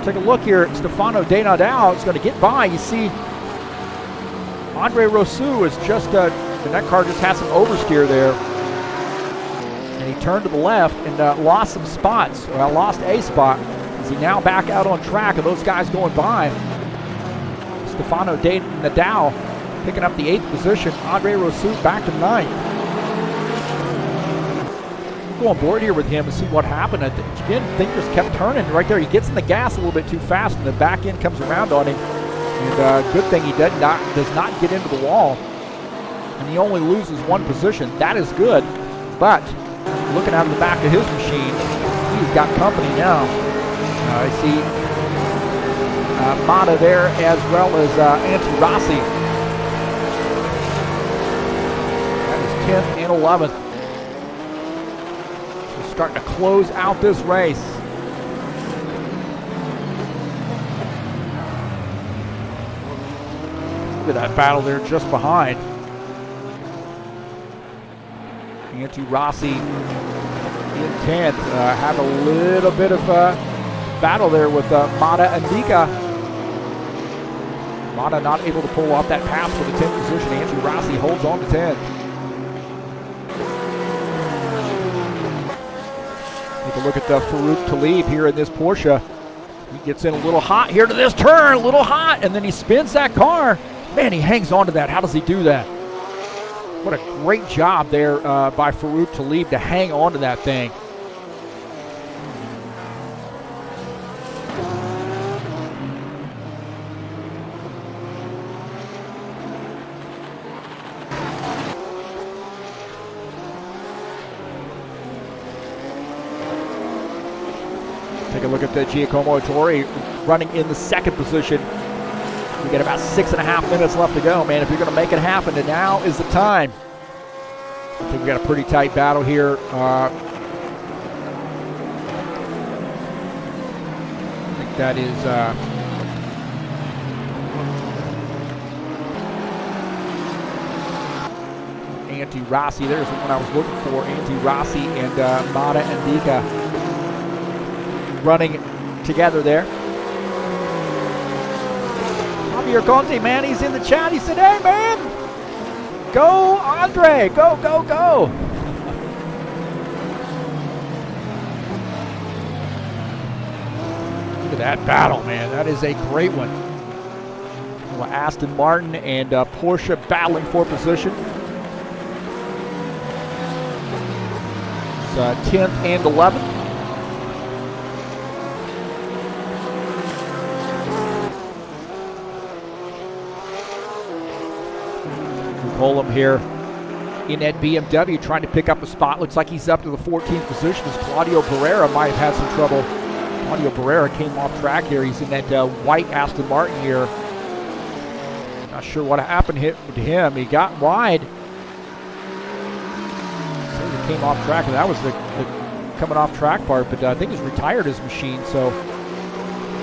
Take a look here. Stefano de Nadal is going to get by. You see, Andre Rousseau is just, and that car just had some oversteer there. And he turned to the left and lost some spots. Well, lost a spot. Is he now back out on track, and those guys going by? Stefano de Nadal picking up the 8th position. Andre Rousseau back to 9th. Go on board here with him and see what happened. Again, things just kept turning right there. He gets in the gas a little bit too fast, and the back end comes around on him. And good thing he does not get into the wall. And he only loses 1 position. That is good. But looking out of the back of his machine, he's got company now. I see Mata there, as well as Antti Rossi. That is 10th and 11th. So starting to close out this race. Look at that battle there just behind. Antti Rossi in 10th. Have a little bit of battle there with Mata and Nika. Mata not able to pull off that pass for the 10th position. Antti Rossi holds on to 10. Take a look at Farouk Talib here in this Porsche. He gets in a little hot here to this turn, a little hot, and then he spins that car. Man, he hangs on to that. How does he do that? What a great job there by Farouk Talib to hang on to that thing. Take a look at Giacomo Ettore running in the second position. We got about 6.5 minutes left to go, man. If you're going to make it happen, then now is the time. I think we got a pretty tight battle here. I think that is Antti Rossi. There's the one I was looking for. Antti Rossi and Mada Andika running together there. Javier Conte, man, he's in the chat. He said, hey, man, go, Andre, go, go, go. Look at that battle, man. That is a great one. Well, Aston Martin and Porsche battling for position. It's 10th and 11th. Colum here in that BMW trying to pick up a spot. Looks like he's up to the 14th position as Claudio Barrera might have had some trouble. Claudio Barrera came off track here. He's in that white Aston Martin here. Not sure what happened to him. He got wide. So he came off track, and that was the coming off track part, but I think he's retired his machine, so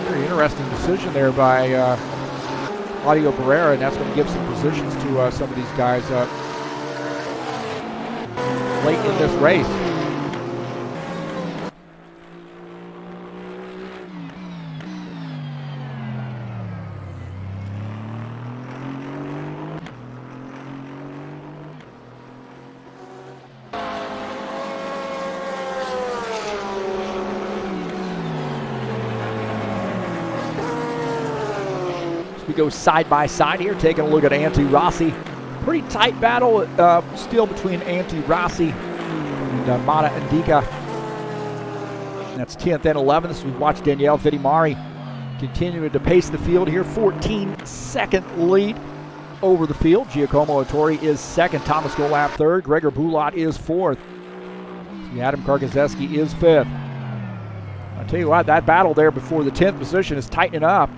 very interesting decision there by Claudio Barrera, and that's going to give some positions to some of these guys late in this race. We go side by side here, taking a look at Antti Rossi. Pretty tight battle still between Antti Rossi and Mada Andika. That's 10th and 11th. We've watched Daniele Vittimari continuing to pace the field here. 14-second lead over the field. Giacomo Ettore is second. Thomas Golab third. Gregor Bulat is fourth. Adam Karkozeski is fifth. I'll tell you what, that battle there before the 10th position is tightening up.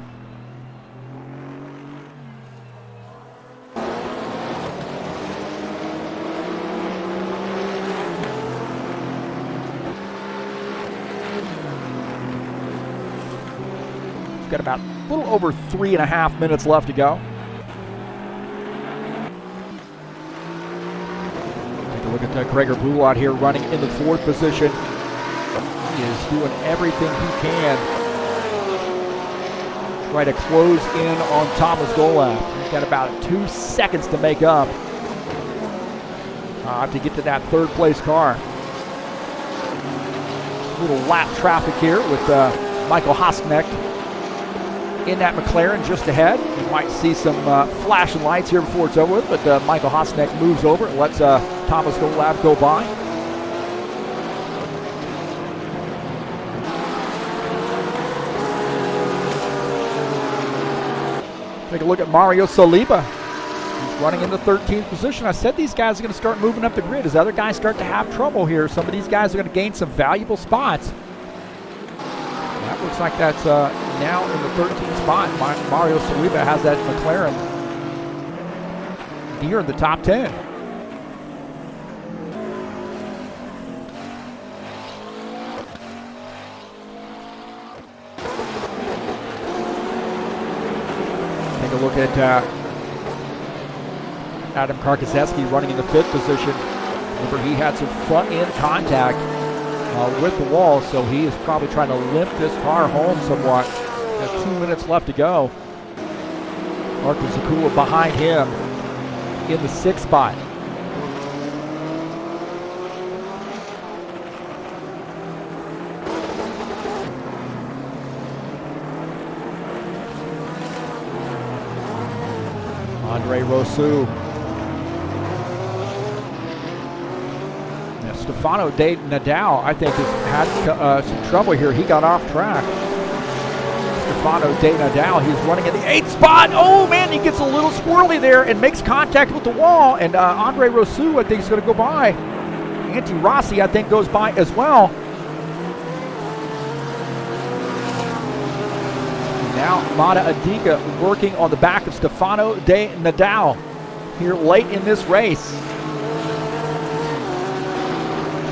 Got about a little over 3.5 minutes left to go. Take a look at Gregor Bulat here running in the 4th position. He is doing everything he can. Try to close in on Thomas Golab. He's got about 2 seconds to make up to get to that 3rd place car. A little lap traffic here with Michael Hosknecht in that McLaren just ahead. You might see some flashing lights here before it's over with, but Michael Hosknecht moves over and lets Thomas Golab go by. Take a look at Mario Saliba. He's running in the 13th position. I said these guys are going to start moving up the grid as other guys start to have trouble here. Some of these guys are going to gain some valuable spots. That looks like that's now in the 13th spot. Mario Saliba has that McLaren here in the top 10. Take a look at Adam Karkozeski running in the 5th position. Remember, he had some front-end contact with the wall, so he is probably trying to limp this car home somewhat. Got 2 minutes left to go. Marco Zakula behind him in the 6th spot. Andre Rousseau Stefano de Nadal, I think, has had some trouble here. He got off track. Stefano de Nadal, he's running in the 8th spot. Oh, man, he gets a little squirrely there and makes contact with the wall. And Andre Rousseau, I think, is going to go by. Antti Rossi, I think, goes by as well. Now Mania Blancpain working on the back of Stefano de Nadal here late in this race.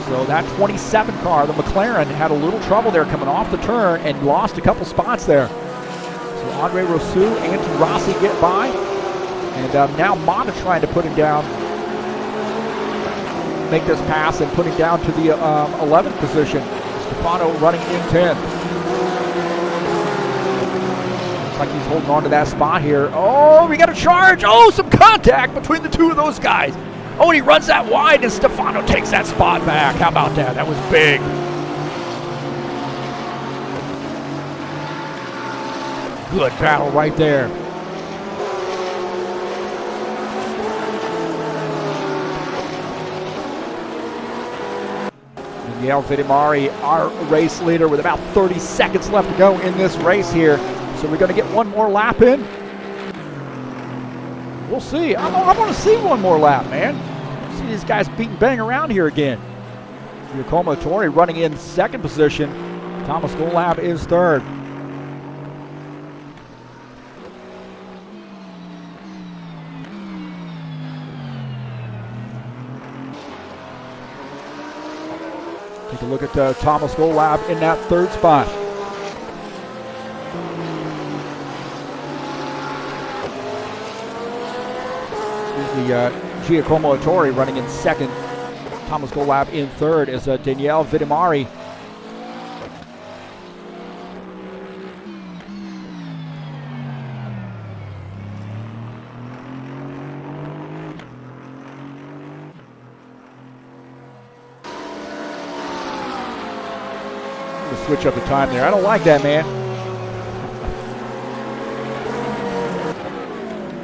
So that 27 car, the McLaren, had a little trouble there coming off the turn and lost a couple spots there. So Andre Rousseau, Antti Rossi get by. And now Mania trying to put him down, make this pass and put him down to the 11th position. Stefano running in 10th. Like he's holding on to that spot here. Oh, we got a charge. Oh, some contact between the two of those guys. Oh, and he runs that wide, and Stefano takes that spot back. How about that? That was big. Good battle right there. Daniele Vittimari, our race leader, with about 30 seconds left to go in this race here. So we're going to get one more lap in. We'll see. I want to see one more lap, man. See these guys bang around here again. Giacomo Torre running in 2nd position. Thomas Golab is 3rd. Take a look at Thomas Golab in that 3rd spot. Giacomo Torre running in 2nd. Thomas Golab in 3rd as Daniele Vittimari. Switch up the time there. I don't like that, man.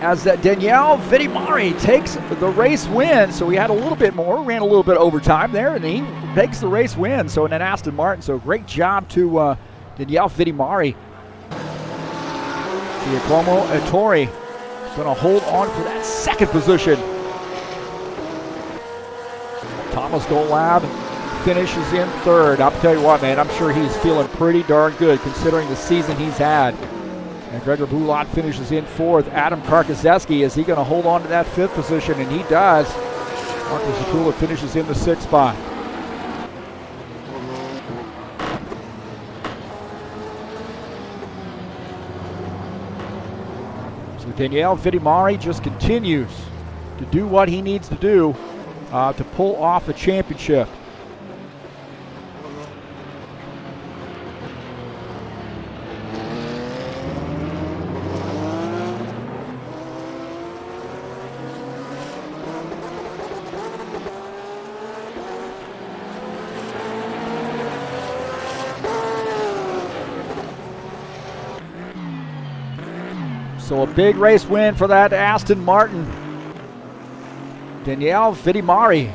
As Daniele Vittimari takes the race win. So we had a little bit more, ran a little bit overtime there, and he takes the race win. So in an Aston Martin, so great job to Daniele Vittimari. Giacomo Torre going to hold on for that 2nd position. Thomas Golab finishes in 3rd. I'll tell you what, man, I'm sure he's feeling pretty darn good considering the season he's had. And Gregor Bulat finishes in 4th. Adam Karkazeski, is he going to hold on to that 5th position? And he does. Marcus Zakula finishes in the 6th spot. So Daniele Vittimari just continues to do what he needs to do to pull off a championship. So a big race win for that Aston Martin. Daniele Vittimari.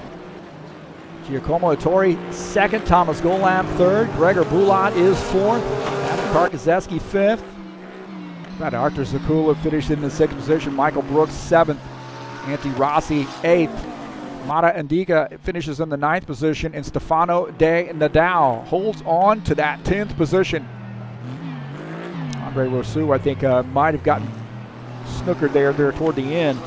Giacomo Torre 2nd. Thomas Golab 3rd. Gregor Bulat is 4th. Adam Karkazeski 5th. Artur Zakula finished in the 6th position. Michael Brooks 7th. Antti Rossi 8th. Mania Blancpain finishes in the 9th position. And Stefano de Nadal holds on to that 10th position. Andre Rousseau, I think, might have gotten snookered there toward the end.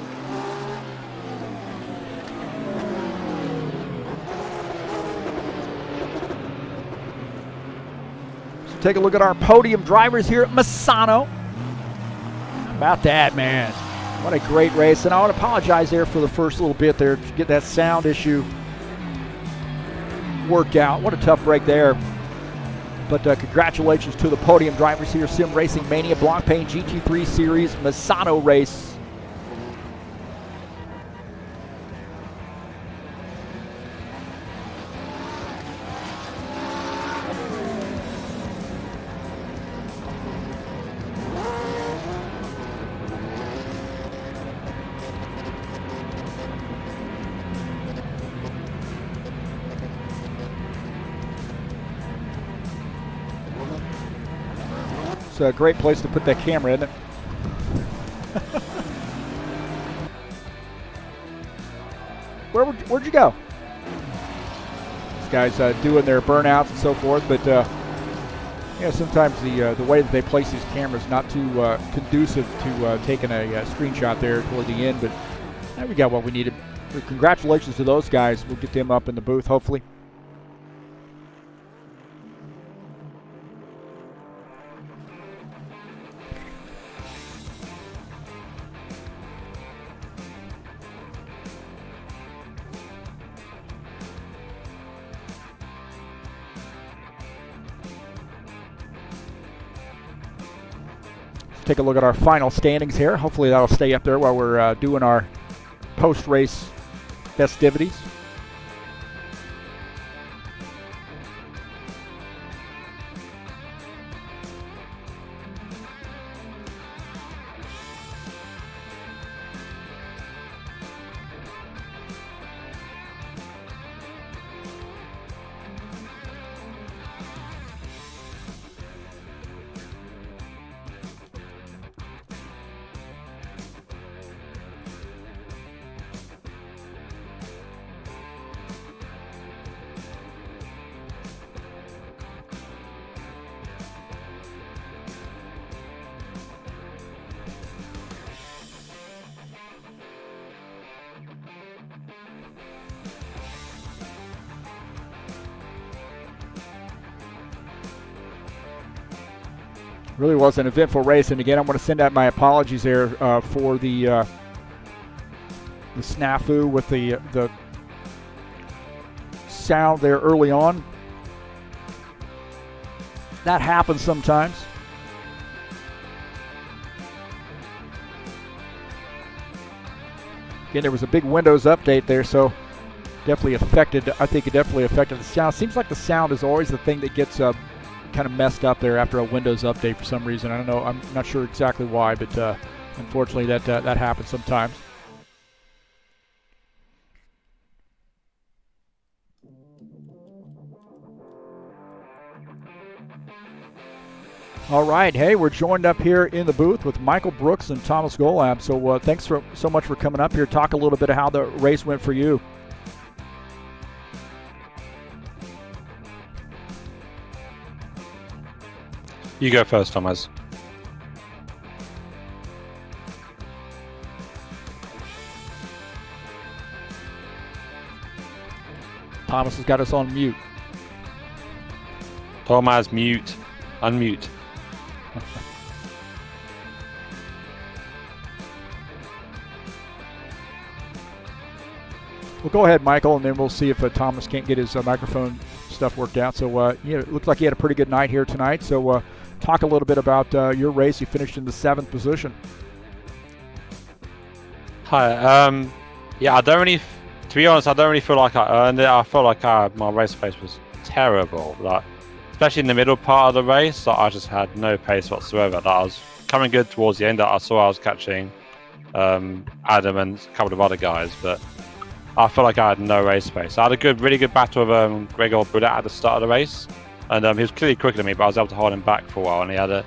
So take a look at our podium drivers here at Misano. How about that, man? What a great race. And I want to apologize there for the first little bit there to get that sound issue worked out. What a tough break there. But congratulations to the podium drivers here. Sim Racing Mania Blancpain GT3 Series Misano race. It's a great place to put that camera, isn't it? Where'd you go? These guys doing their burnouts and so forth, but yeah, sometimes the way that they place these cameras is not too conducive to taking a screenshot there toward the end, but we got what we needed. So congratulations to those guys. We'll get them up in the booth, hopefully. Take a look at our final standings here. Hopefully that'll stay up there while we're doing our post-race festivities. Really was an eventful race, and again, I want to send out my apologies there for the snafu with the sound there early on. That happens sometimes. Again, there was a big Windows update there, so definitely affected. I think it definitely affected the sound. Seems like the sound is always the thing that gets kind of messed up there after a Windows update for some reason. I don't know. I'm not sure exactly why, but unfortunately that happens sometimes. All right, hey, we're joined up here in the booth with Michael Brooks and Thomas Golab. So thanks so much for coming up here. Talk a little bit of how the race went for you. You go first, Thomas. Thomas has got us on mute. Thomas, mute. Unmute. Well, go ahead, Michael, and then we'll see if Thomas can't get his microphone stuff worked out. So, yeah, it looked like he had a pretty good night here tonight. So, talk a little bit about your race. You finished in the 7th position. Hi. Yeah, I don't really, to be honest, I don't really feel like I earned it. I feel like my race pace was terrible. Like, especially in the middle part of the race, like, I just had no pace whatsoever. Like, I was coming good towards the end. I saw I was catching Adam and a couple of other guys, but I felt like I had no race pace. I had a really good battle with Gregor Boudet at the start of the race, and he was clearly quicker than me, but I was able to hold him back for a while, and he had a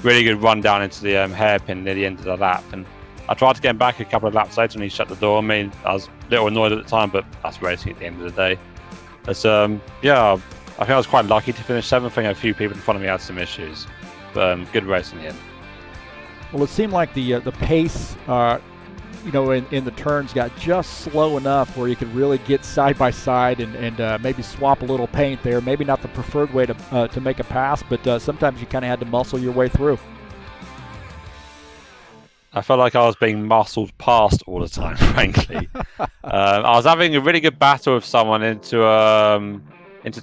really good run down into the hairpin near the end of the lap. And I tried to get him back a couple of laps later, and he shut the door on me. I was a little annoyed at the time, but that's racing at the end of the day. But yeah, I think I was quite lucky to finish 7th. I think a few people in front of me had some issues, but good race in the end. Well, it seemed like the pace, you know, in the turns got just slow enough where you could really get side by side and maybe swap a little paint there. Maybe not the preferred way to make a pass, but sometimes you kind of had to muscle your way through. I felt like I was being muscled past all the time, frankly. I was having a really good battle with someone into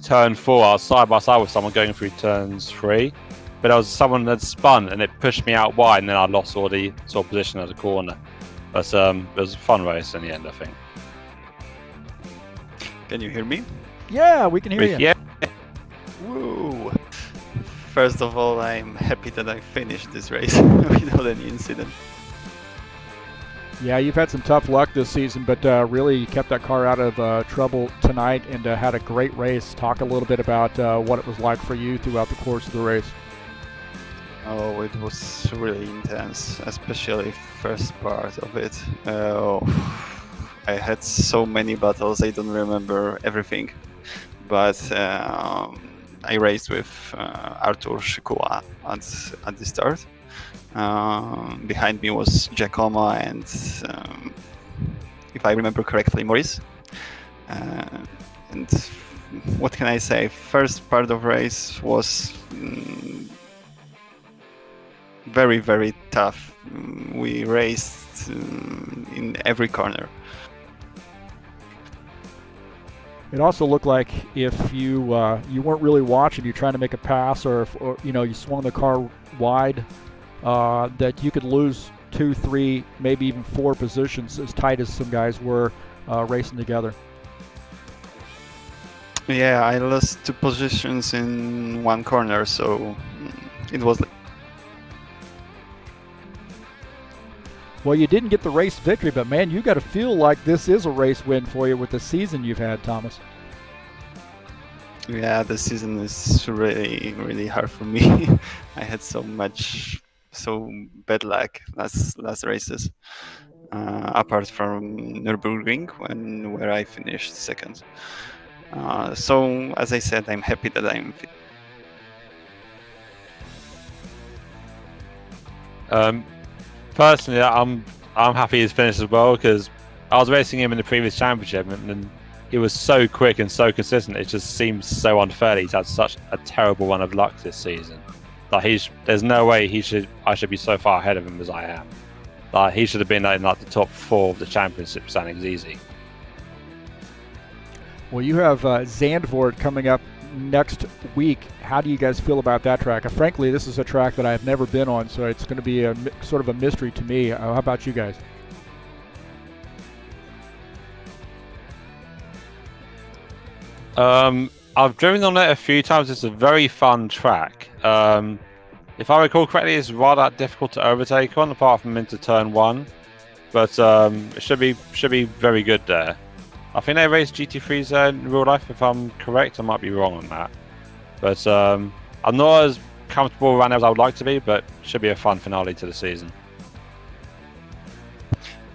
turn 4. I was side by side with someone going through turns 3, but there was someone that spun and it pushed me out wide, and then I lost all the sort of position at the corner. But it was a fun race in the end, I think. Can you hear me? Yeah, we can hear you. Yeah. Woo! First of all, I'm happy that I finished this race without any incident. Yeah, you've had some tough luck this season, but really you kept that car out of trouble tonight and had a great race. Talk a little bit about what it was like for you throughout the course of the race. Oh, it was really intense, especially first part of it. I had so many battles, I don't remember everything. But I raced with Artur Shikuła at the start. Behind me was Giacomo and, if I remember correctly, Maurice. And what can I say? First part of race was very, very tough. We raced in every corner. It also looked like if you weren't really watching, you're trying to make a pass, or you swung the car wide, that you could lose 2, 3, maybe even 4 positions, as tight as some guys were racing together. Yeah, I lost 2 positions in one corner, so it was. Well, you didn't get the race victory, but man, you got to feel like this is a race win for you with the season you've had, Thomas. Yeah, the season is really, really hard for me. I had so bad luck last races. Apart from Nürburgring, where I finished second. So, as I said, I'm happy that I'm fit. Personally, I'm happy he's finished as well, because I was racing him in the previous championship, and he was so quick and so consistent. It just seems so unfair that he's had such a terrible run of luck this season. Like there's no way I should be so far ahead of him as I am. Like he should have been in like the top 4 of the championship standings easy. Well, you have Zandvoort coming up next week. How do you guys feel about that track? Frankly, this is a track that I've never been on, so it's going to be sort of a mystery to me. How about you guys? I've driven on it a few times. It's a very fun track. If I recall correctly, it's rather difficult to overtake on, apart from into turn 1. But it should be very good there. I think they race GT3s there in real life, if I'm correct. I might be wrong on that. But I'm not as comfortable around as I would like to be, but it should be a fun finale to the season.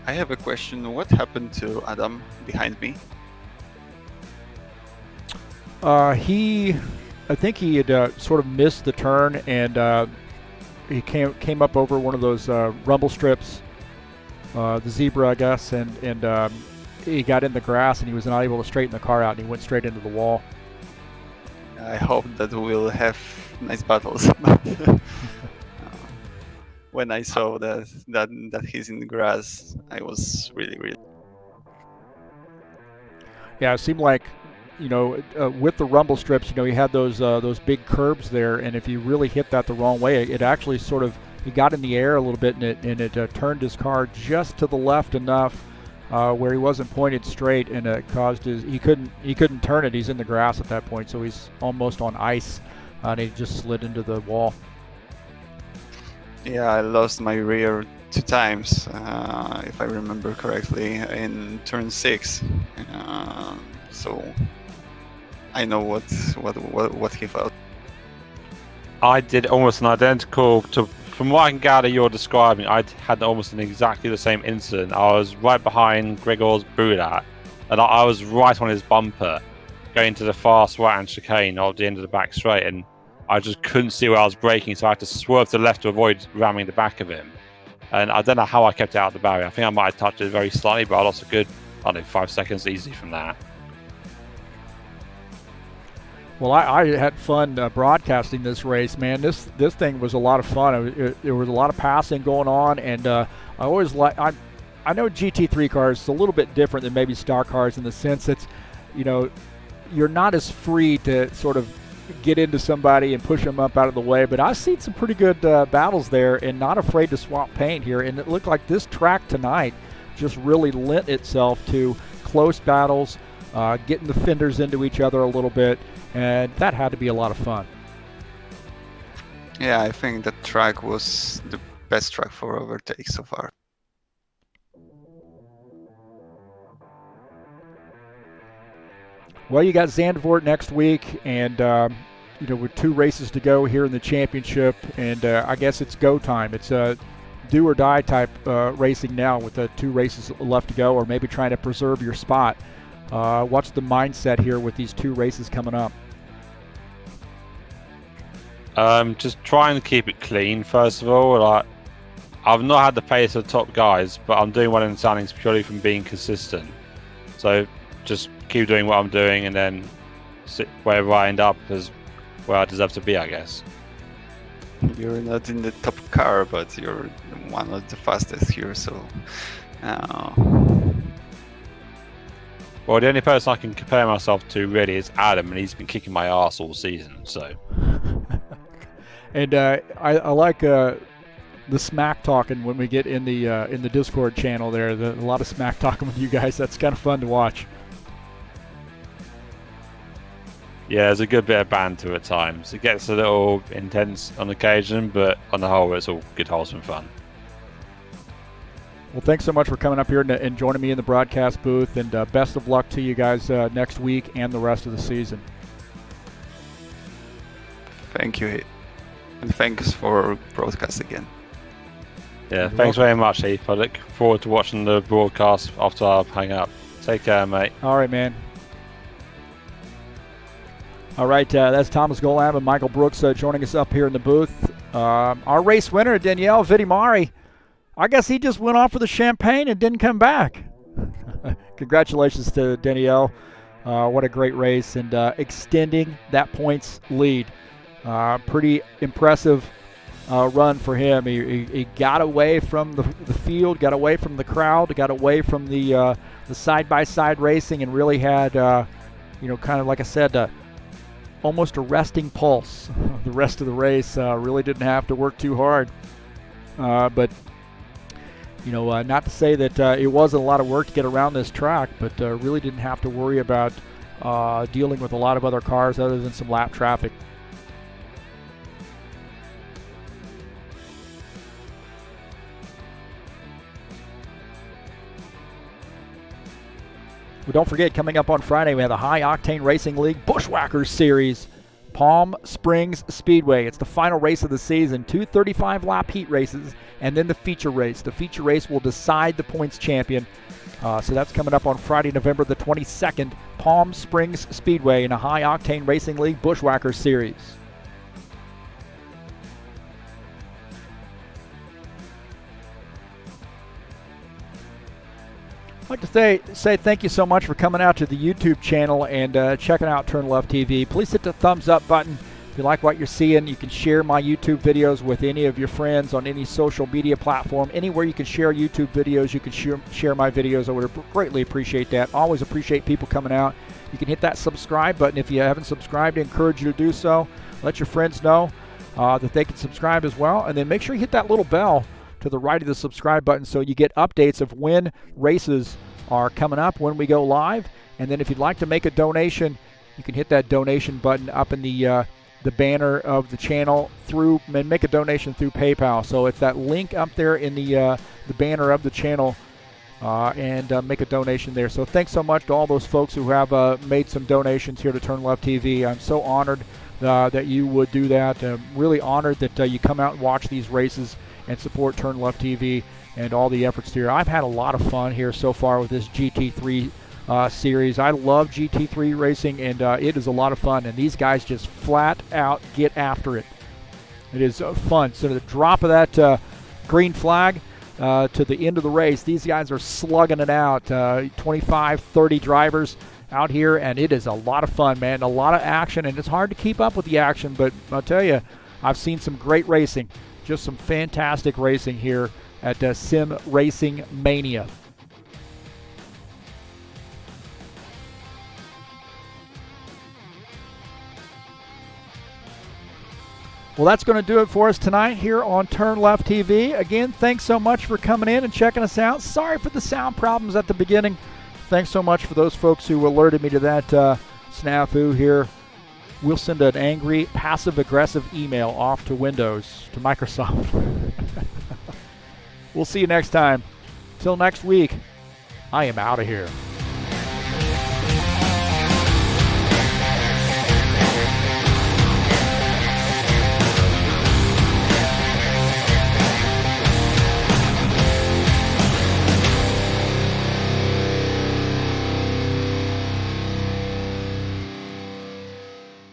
I have a question. What happened to Adam behind me? I think he had sort of missed the turn, and he came up over one of those rumble strips, the zebra, I guess, and he got in the grass, and he was not able to straighten the car out, and he went straight into the wall. I hope that we'll have nice battles. When I saw that he's in the grass, I was really, really. Yeah, it seemed like, with the rumble strips, he had those big curbs there, and if you really hit that the wrong way, it actually sort of, he got in the air a little bit, and it turned his car just to the left enough where he wasn't pointed straight, and it caused he couldn't turn it. He's in the grass at that point, so he's almost on ice, and he just slid into the wall. Yeah, I lost my rear 2 times, if I remember correctly, in turn 6. So I know what he felt. I did almost an identical to, from what I can gather you're describing, I had almost an exactly the same incident. I was right behind Gregor's Brulat, and I was right on his bumper, going to the fast right-hand chicane of the end of the back straight, and I just couldn't see where I was braking, so I had to swerve to the left to avoid ramming the back of him. And I don't know how I kept it out of the barrier. I think I might have touched it very slightly, but I lost a good, 5 seconds easy from that. Well, I had fun broadcasting this race, man. This thing was a lot of fun. There was a lot of passing going on, and I always I know GT3 cars is a little bit different than maybe stock cars in the sense that, you're not as free to sort of get into somebody and push them up out of the way. But I've seen some pretty good battles there, and not afraid to swap paint here. And it looked like this track tonight just really lent itself to close battles, getting the fenders into each other a little bit. And that had to be a lot of fun. Yeah, I think that track was the best track for overtake so far. Well, you got Zandvoort next week, and you know, with 2 races to go here in the championship, and I guess it's go time. It's do or die type racing now with the 2 races left to go, or maybe trying to preserve your spot. What's the mindset here with these 2 races coming up? Just trying to keep it clean first of all. Like, I've not had the pace of the top guys, but I'm doing well in the standings purely from being consistent. So just keep doing what I'm doing, and then wherever I end up is where I deserve to be, I guess. You're not in the top car, but you're one of the fastest here, so... Well, the only person I can compare myself to really is Adam, and he's been kicking my ass all season, so... And I like the smack talking when we get in the Discord channel there. A lot of smack talking with you guys. That's kind of fun to watch. Yeah, there's a good bit of banter at times. It gets a little intense on occasion, but on the whole, it's all good, wholesome fun. Well, thanks so much for coming up here and joining me in the broadcast booth, and best of luck to you guys next week and the rest of the season. Thank you, Heath. And thanks for broadcast again. Yeah, thanks very much, Heath. I look forward to watching the broadcast after I hang up. Take care, mate. All right, man. All right, that's Thomas Golab and Michael Brooks joining us up here in the booth. Our race winner, Danielle Vittimari, I guess he just went off for the champagne and didn't come back. Congratulations to Danielle. What a great race, and extending that points lead. Pretty impressive run for him. He got away from the field, got away from the crowd, got away from the side-by-side racing, and really had, kind of like I said, almost a resting pulse the rest of the race. Really didn't have to work too hard. But, not to say that it wasn't a lot of work to get around this track, but really didn't have to worry about dealing with a lot of other cars other than some lap traffic. Well, don't forget, coming up on Friday, we have the High Octane Racing League Bushwhackers Series, Palm Springs Speedway. It's the final race of the season, 2 35-lap heat races, and then the feature race. The feature race will decide the points champion. So that's coming up on Friday, November the 22nd, Palm Springs Speedway in a High Octane Racing League Bushwhackers Series. I'd like to say thank you so much for coming out to the YouTube channel and checking out TurnLeft TV. Please hit the thumbs up button if you like what you're seeing. You can share my YouTube videos with any of your friends on any social media platform. Anywhere you can share YouTube videos, you can share my videos. I would greatly appreciate that. Always appreciate people coming out. You can hit that subscribe button if you haven't subscribed. I encourage you to do so. Let your friends know that they can subscribe as well. And then make sure you hit that little bell to the right of the subscribe button so you get updates of when races are coming up, when we go live. And then if you'd like to make a donation, you can hit that donation button up in the banner of the channel and make a donation through PayPal. So it's that link up there in the banner of the channel, and make a donation there. So thanks so much to all those folks who have made some donations here to TurnLeft TV. I'm so honored that you would do that. I'm really honored that you come out and watch these races and support TurnLeft TV and all the efforts here. I've had a lot of fun here so far with this GT3 series. I love GT3 racing, and it is a lot of fun, and these guys just flat out get after it. It is fun. So the drop of that green flag to the end of the race, these guys are slugging it out. 25, 30 drivers out here, and it is a lot of fun, man. A lot of action, and it's hard to keep up with the action, but I'll tell you, I've seen some great racing. Just some fantastic racing here at Sim Racing Mania. Well, that's going to do it for us tonight here on TurnLeft TV. Again, thanks so much for coming in and checking us out. Sorry for the sound problems at the beginning. Thanks so much for those folks who alerted me to that snafu here. We'll send an angry, passive-aggressive email off to Windows, to Microsoft. We'll see you next time. Till next week, I am out of here.